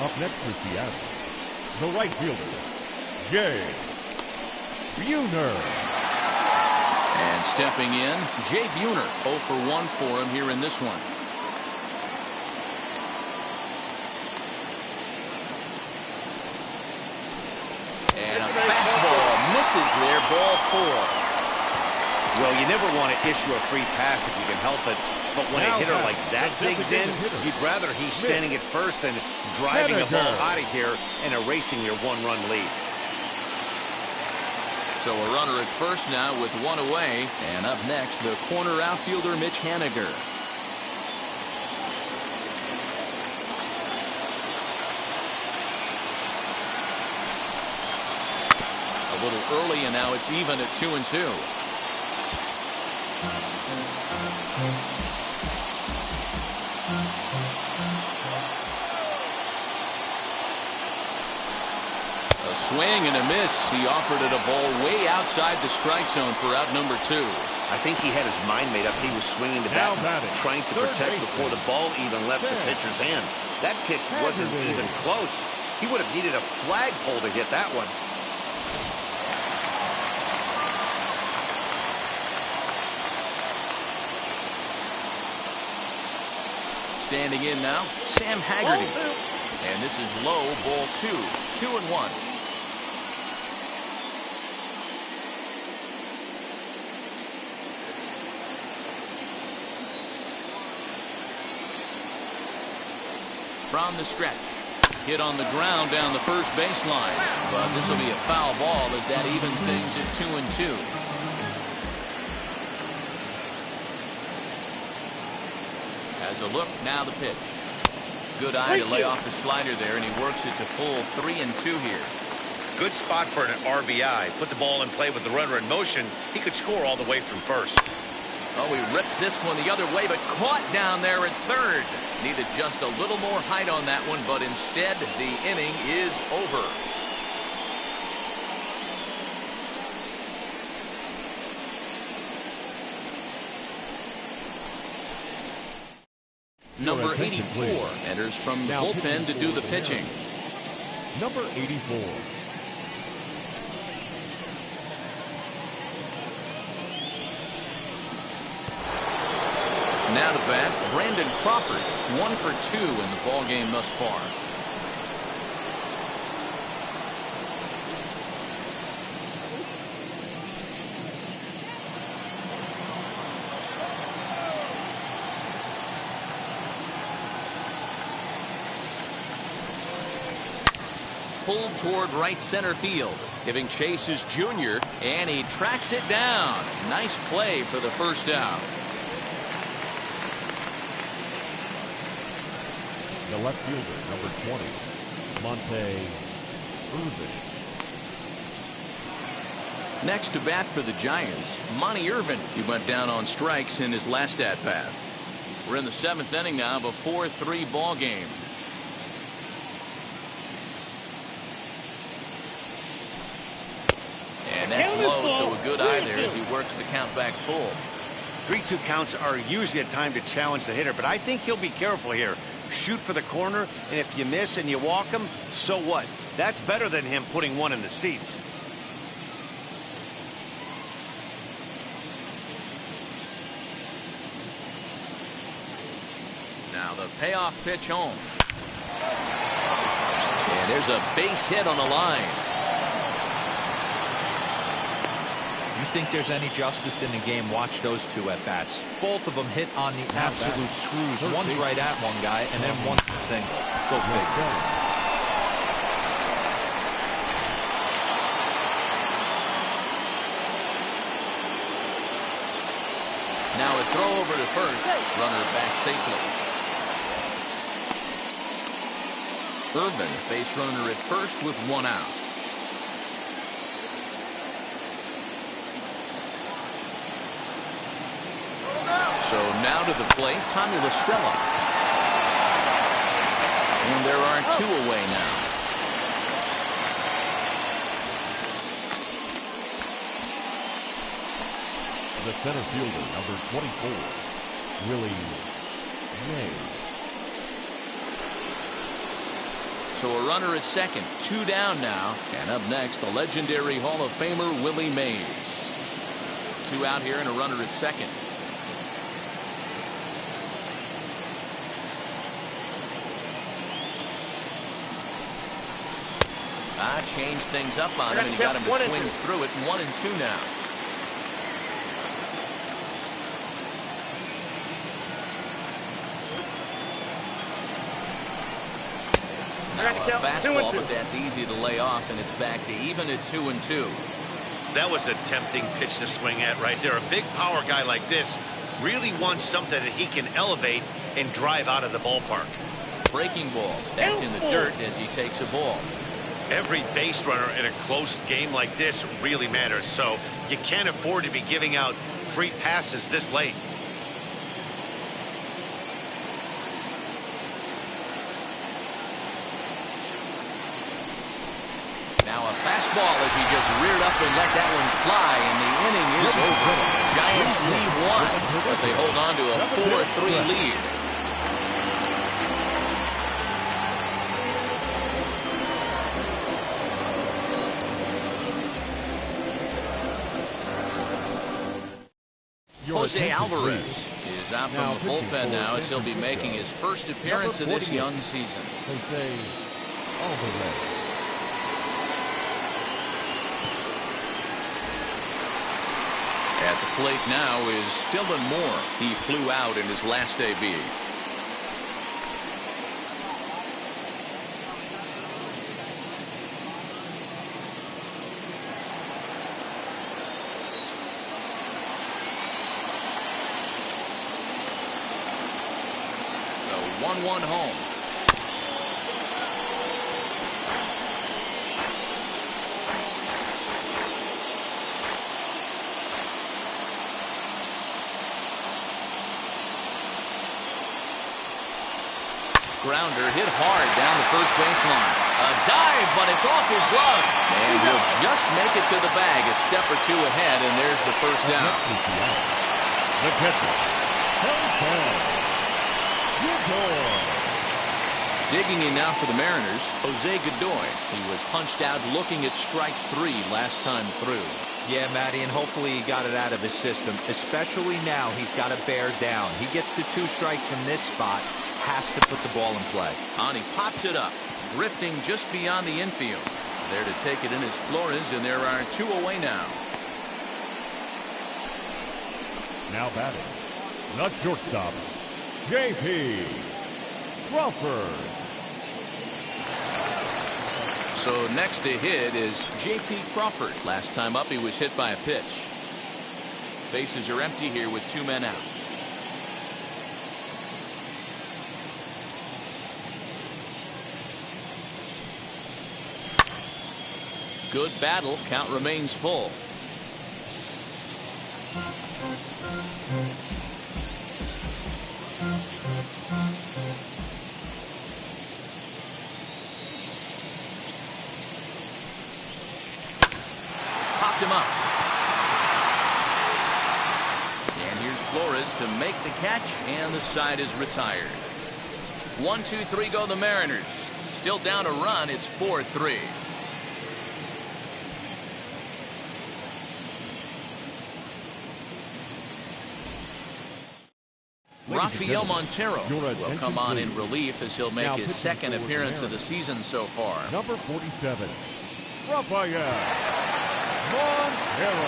Up next for Seattle, the right fielder, Jay Buhner. And stepping in, Jay Buhner, 0 for 1 for him here in this one. And a fastball misses there, ball 4. Well, you never want to issue a free pass if you can help it. But when a hitter like that digs in, you'd rather he's standing at first than driving a ball out of here and erasing your one-run lead. So a runner at first now with one away. And up next, the corner outfielder, Mitch Haniger. A little early, and now it's even at 2-2. A swing and a miss. He offered it a ball way outside the strike zone for out number 2. I think he had his mind made up. He was swinging the bat, trying to protect before the ball even left the pitcher's hand. That pitch wasn't even close. He would have needed a flagpole to hit that one. Standing in now, Sam Haggerty. And this is low, ball 2. 2-1. From the stretch. Hit on the ground down the first baseline. But this will be a foul ball as that evens things at 2-2. As a look, now the pitch. Good eye to lay off the slider there, and he works it to full 3-2 here. Good spot for an RBI. Put the ball in play with the runner in motion. He could score all the way from first. Oh, he rips this one the other way, but caught down there at third. Needed just a little more height on that one, but instead the inning is over. Number 84 enters from the bullpen to do the pitching. Number 84. Now to bat, Brandon Crawford, 1 for 2 in the ball game thus far. Pulled toward right center field, giving chase is Junior, and he tracks it down. Nice play for the first out. The left fielder, number 20, Monte Irvin. Next to bat for the Giants, Monte Irvin. He went down on strikes in his last at bat. We're in the 7th inning now of a 4-3 ball game. And that's low, so a good eye there as he works the count back full. 3-2 counts are usually a time to challenge the hitter, but I think he'll be careful here. Shoot for the corner, and if you miss and you walk him, so what? That's better than him putting one in the seats. Now the payoff pitch home. And there's a base hit on the line. You think there's any justice in the game? Watch those two at bats. Both of them hit on the absolute screws. One's right at one guy, and then one's a single. Go figure. Now a throw over to first. Runner back safely. Irvin, base runner at first with 1 out. So now to the plate, Tommy La Stella. And there are 2 away now. The center fielder, number 24, Willie Mays. So a runner at second, 2 down now. And up next, the legendary Hall of Famer Willie Mays. 2 out here and a runner at second. Changed things up on him, and he got him to swing through it. 1-2 now. Now a fastball, but that's easy to lay off, and it's back to even at 2-2. That was a tempting pitch to swing at right there. A big power guy like this really wants something that he can elevate and drive out of the ballpark. Breaking ball. That's in the dirt as he takes a ball. Every base runner in a close game like this really matters, so you can't afford to be giving out free passes this late. Now a fastball as he just reared up and let that one fly, and the inning is over. Giants lead 1, but they hold on to a 4-3 lead. Jose Alvarez is out from the bullpen now as he'll be making his first appearance of this young season. Jose Alvarez. At the plate now is Dylan Moore. He flew out in his last debut. The 1-1 home. Grounder hit hard down the first baseline. A dive, but it's off his glove. And he'll just make it to the bag a step or 2 ahead, and there's the first down. The catcher, Godoy. Digging in now for the Mariners, Jose Godoy. He was punched out looking at strike 3 last time through. Yeah, Matty, and hopefully he got it out of his system. Especially now, he's got to bear down. He gets the 2 strikes in this spot, has to put the ball in play. And he pops it up, drifting just beyond the infield. There to take it in is Flores, and there are 2 away now. Now batting, the shortstop, J.P. Crawford. So next to hit is J.P. Crawford. Last time up, he was hit by a pitch. Bases are empty here with 2 men out. Good battle. Count remains full. Popped him up. And here's Flores to make the catch, and the side is retired. 1, 2, 3 go the Mariners. Still down a run. It's 4-3. Rafael Montero will come on in relief as he'll make his second appearance of the season so far. Number 47, Rafael Montero.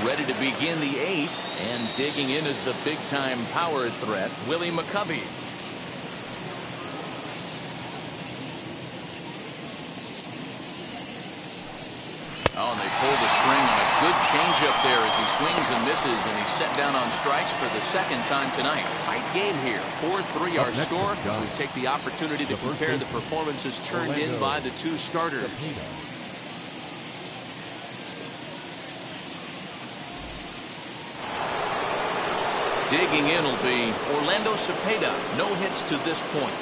Ready to begin the 8th, and digging in is the big-time power threat, Willie McCovey. Oh, and they pull the string on a good changeup there as he swings and misses, and he's set down on strikes for the second time tonight. Tight game here. 4-3 our score as we take the opportunity to compare the performances turned in by the 2 starters. Digging in will be Orlando Cepeda. No hits to this point.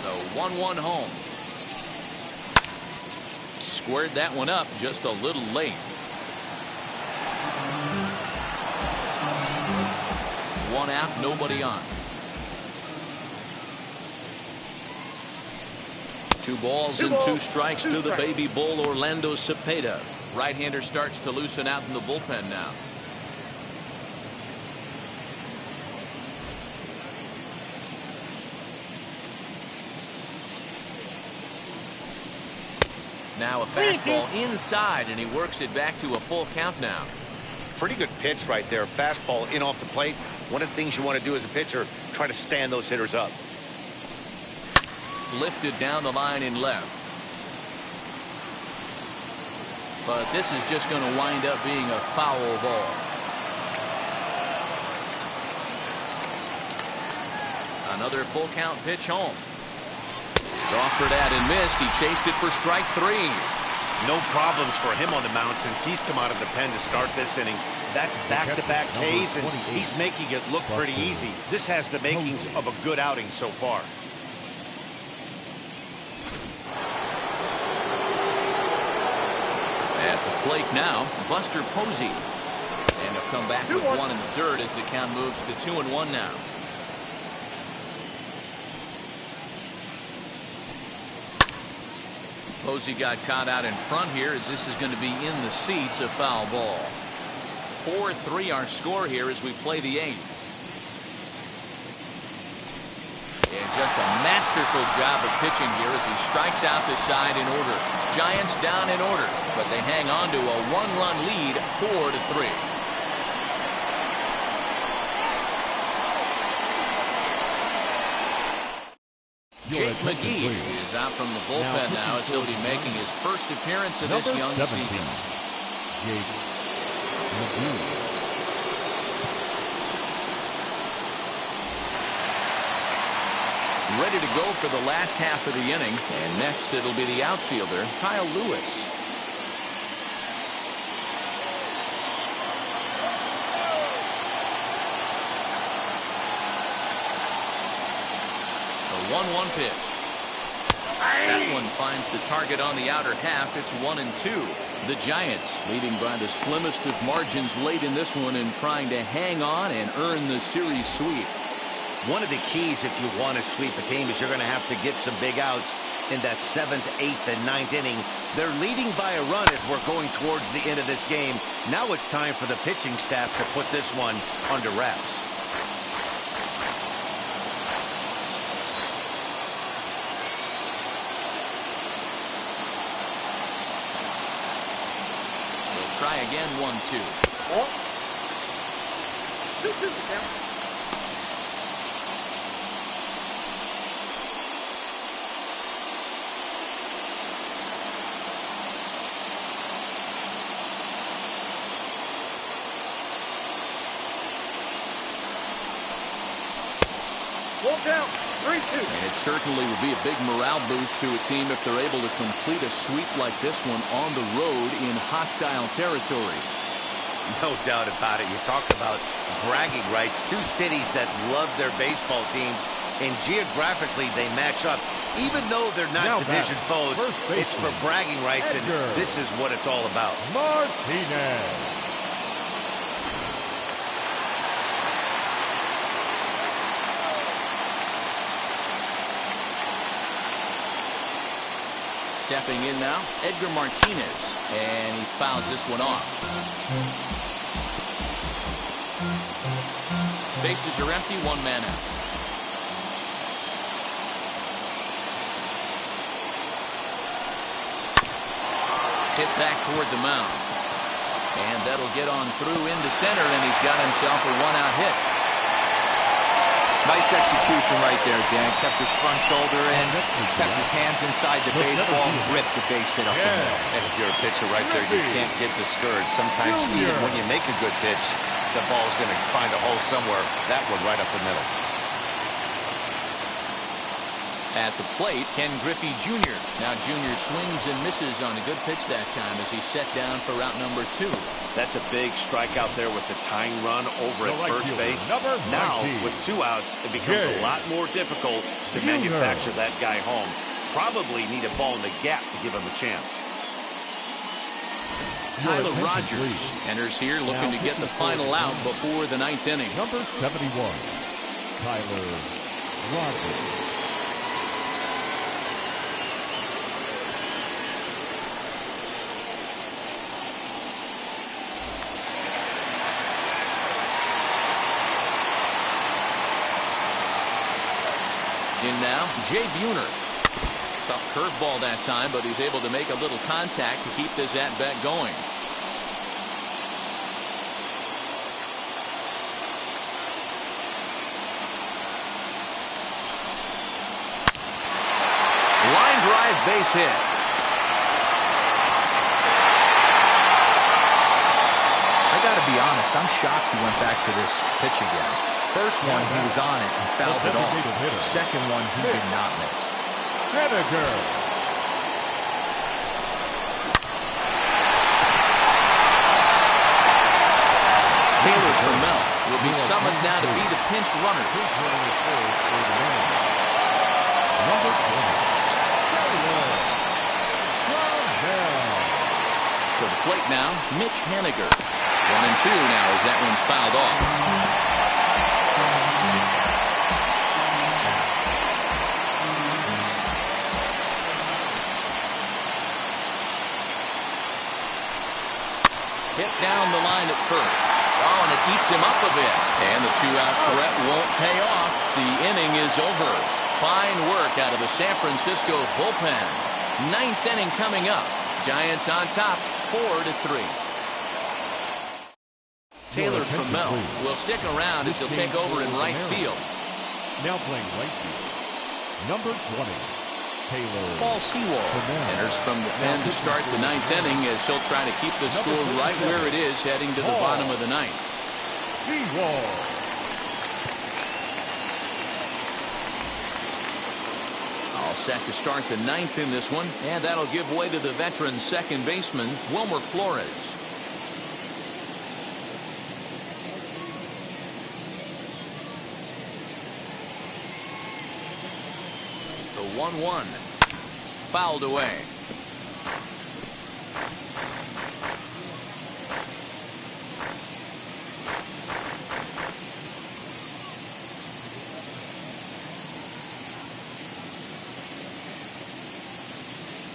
The 1-1 home. Squared that one up just a little late. One out, nobody on. 2 balls and 2 strikes to the baby bull, Orlando Cepeda. Right-hander starts to loosen out in the bullpen now. Now a fastball inside, and he works it back to a full count now. Pretty good pitch right there. Fastball in off the plate. One of the things you want to do as a pitcher, try to stand those hitters up. Lifted down the line in left. But this is just going to wind up being a foul ball. Another full count pitch home. It's offered at and missed. He chased it for strike 3. No problems for him on the mound since he's come out of the pen to start this inning. That's back-to-back Ks, and he's making it look pretty easy. This has the makings of a good outing so far. At the plate now, Buster Posey. And he'll come back with 1 in the third as the count moves to 2-1 now. Posey got caught out in front here as this is going to be in the seats, a foul ball. 4-3 our score here as we play the 8th. And just a masterful job of pitching here as he strikes out the side in order. Giants down in order, but they hang on to a 1-run lead, 4-3. Jake McGee is out from the bullpen now as he'll be making his first appearance of this young season. Jake McGee. Ready to go for the last half of the inning, and next it'll be the outfielder, Kyle Lewis. The 1-1 pitch. That one finds the target on the outer half. It's 1-2. The Giants leading by the slimmest of margins late in this one and trying to hang on and earn the series sweep. One of the keys if you want to sweep a team is you're going to have to get some big outs in that 7th, 8th, and 9th inning. They're leading by a run as we're going towards the end of this game. Now it's time for the pitching staff to put this one under wraps. We'll try again, 1-2. Oh. 2-2 the count. Full count, 3-2. And it certainly would be a big morale boost to a team if they're able to complete a sweep like this one on the road in hostile territory. No doubt about it. You talk about bragging rights. Two cities that love their baseball teams, and geographically they match up. Even though they're not Now division foes, it's for bragging rights, Edgar. and this is what it's all about. Martinez. Stepping in now, Edgar Martinez, and he fouls this one off. Bases are empty, one man out. Hit back toward the mound. And that'll get on through into center, and he's got himself a one-out hit. Nice execution right there, Dan. Kept his front shoulder in, kept his hands inside the baseball, ripped the base hit up the middle. And if you're a pitcher right there, you can't get discouraged. Sometimes even when you make a good pitch, the ball's going to find a hole somewhere. That one right up the middle. At the plate, Ken Griffey Jr. Now Jr. swings and misses on a good pitch that time as he's set down for route number 2. That's a big strikeout there with the tying run over at first base. Now, with 2 outs, it becomes a lot more difficult to manufacture that guy home. Probably need a ball in the gap to give him a chance. Tyler Rogers enters here looking to get the final out before the 9th inning. Number 71, Tyler Rogers. In now, Jay Buhner. Tough curveball that time, but he's able to make a little contact to keep this at-bat going. Line drive base hit. I got to be honest, I'm shocked he went back to this pitch again. First one, he was on it and fouled it off. Second one, he did not miss. Henniger. Taylor Trammell will be summoned now to be the pinch runner. Number 20, To the plate now, Mitch Haniger. 1-2 now as that one's fouled off. Hit down the line at first. Oh, and it eats him up a bit. And the 2-out threat won't pay off. The inning is over. Fine work out of the San Francisco bullpen. 9th inning coming up. Giants on top, 4-3. Taylor Trammell will stick around as he'll take over in right field. now playing right field. Number 20. Taylor Paul Sewall enters from the pen to start the 9th inning as he'll try to keep the score right where it is heading to the bottom of the 9th. Sewall. All set to start the 9th in this one, and that'll give way to the veteran second baseman, Wilmer Flores. The 1-1 fouled away.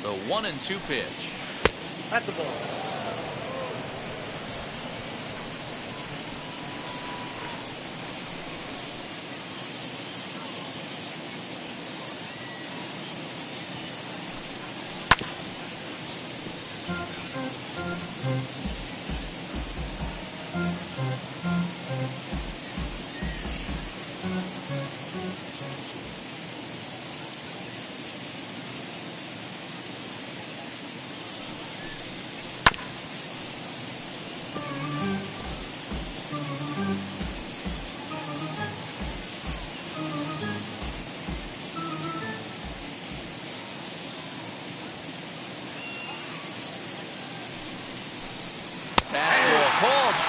The 1-2 pitch. At the ball.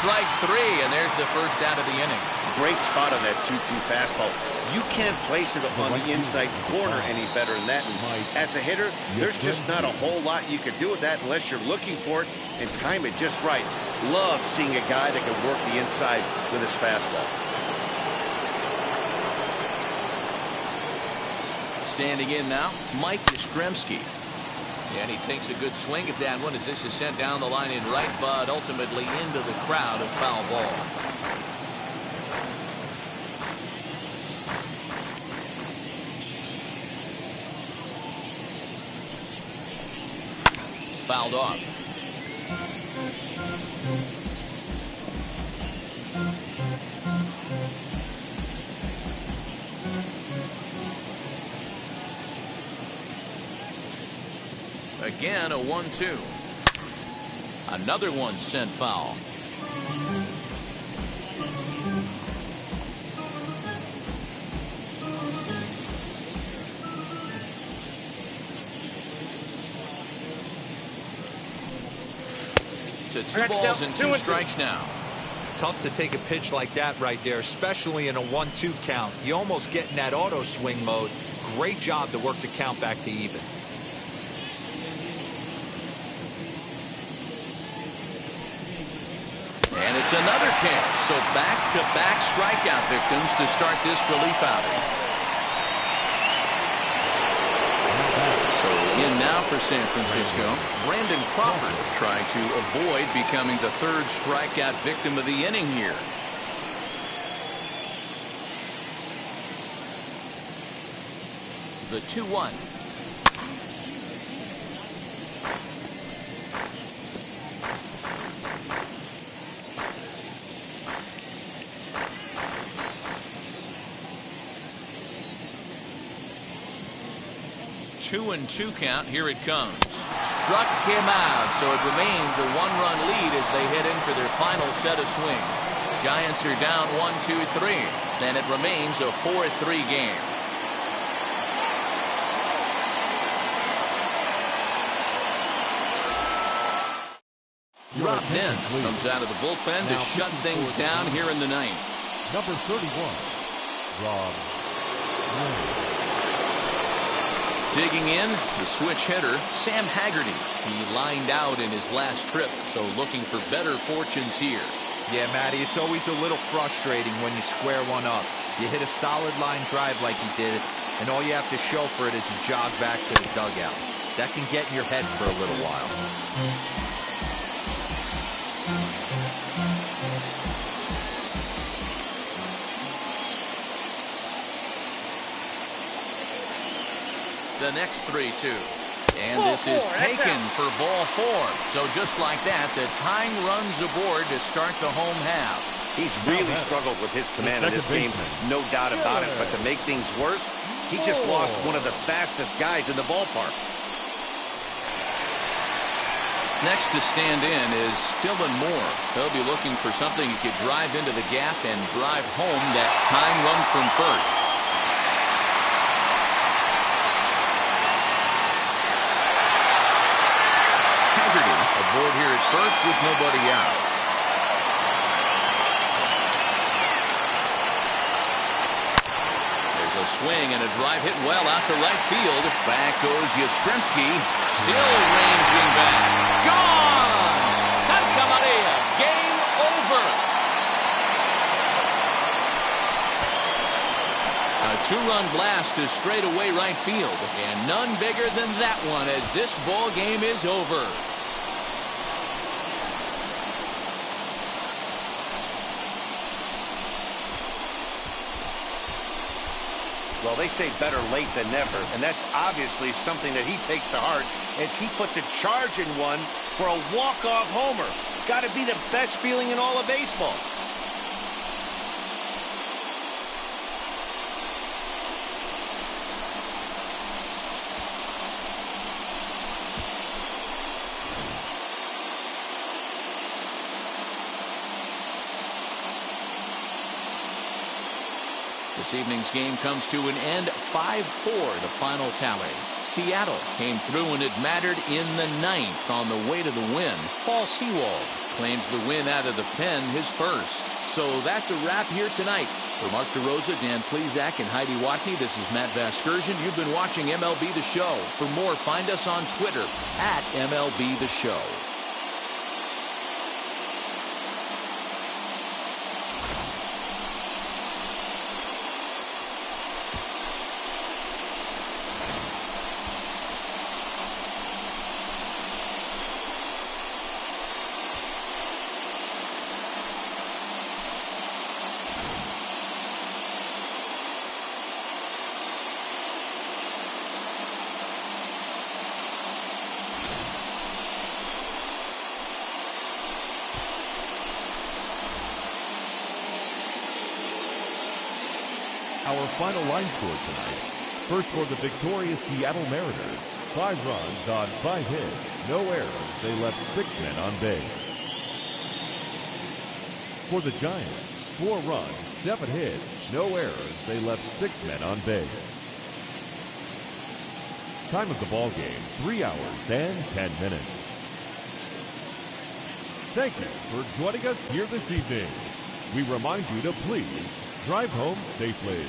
Strike three, and there's the first out of the inning. Great spot on that 2-2 fastball. You can't place it on the inside corner any better than that. And as a hitter, there's just not a whole lot you can do with that unless you're looking for it and time it just right. Love seeing a guy that can work the inside with his fastball. Standing in now, Mike Yastrzemski. And he takes a good swing at that one as this is sent down the line in right, but ultimately into the crowd, a foul ball. Fouled off. Again, a 1-2. Another one sent foul. To 2 balls and 2 strikes now. Tough to take a pitch like that right there, especially in a 1-2 count. You almost get in that auto swing mode. Great job to work the count back to even. And it's another catch. So back-to-back strikeout victims to start this relief outing. So in now for San Francisco, Brandon Crawford trying to avoid becoming the 3rd strikeout victim of the inning here. The 2-1. 2-2 count. Here it comes. Struck him out, so it remains a 1-run lead as they head in for their final set of swings. Giants are down 1-2-3. Then it remains a 4-3 game. Rob Penn comes out of the bullpen to shut things down here in the 9th. Number 31, Rob Penn. Digging in, the switch hitter, Sam Haggerty. He lined out in his last trip, so looking for better fortunes here. Yeah, Matty, it's always a little frustrating when you square one up. You hit a solid line drive like he did it, and all you have to show for it is a jog back to the dugout. That can get in your head for a little while. The next 3-2. And this is taken for ball 4. So just like that, the tying runs aboard to start the home half. He's really struggled with his command in this game, no doubt about it. But to make things worse, he just lost one of the fastest guys in the ballpark. Next to stand in is Dylan Moore. He'll be looking for something he could drive into the gap and drive home that tying run from first. Aboard here at first with nobody out. There's a swing and a drive hit well out to right field. Back goes Yastrzemski. Still ranging back. Gone! Santa Maria. Game over. A two-run blast to straightaway right field, and none bigger than that one as this ball game is over. Well, they say better late than never, and that's obviously something that he takes to heart as he puts a charge in one for a walk-off homer. Got to be the best feeling in all of baseball. This evening's game comes to an end 5-4, the final tally. Seattle came through and it mattered in the ninth on the way to the win. Paul Sewald claims the win out of the pen, his first. So that's a wrap here tonight. For Mark DeRosa, Dan Plesac, and Heidi Watney, this is Matt Vasgersian. You've been watching MLB The Show. For more, find us on Twitter at MLB The Show. Our final line score tonight. First for the victorious Seattle Mariners, 5 runs on 5 hits, no errors. They left 6 men on base. For the Giants, 4 runs, 7 hits, no errors. They left 6 men on base. Time of the ball game, 3 hours and 10 minutes. Thank you for joining us here this evening. We remind you to please drive home safely.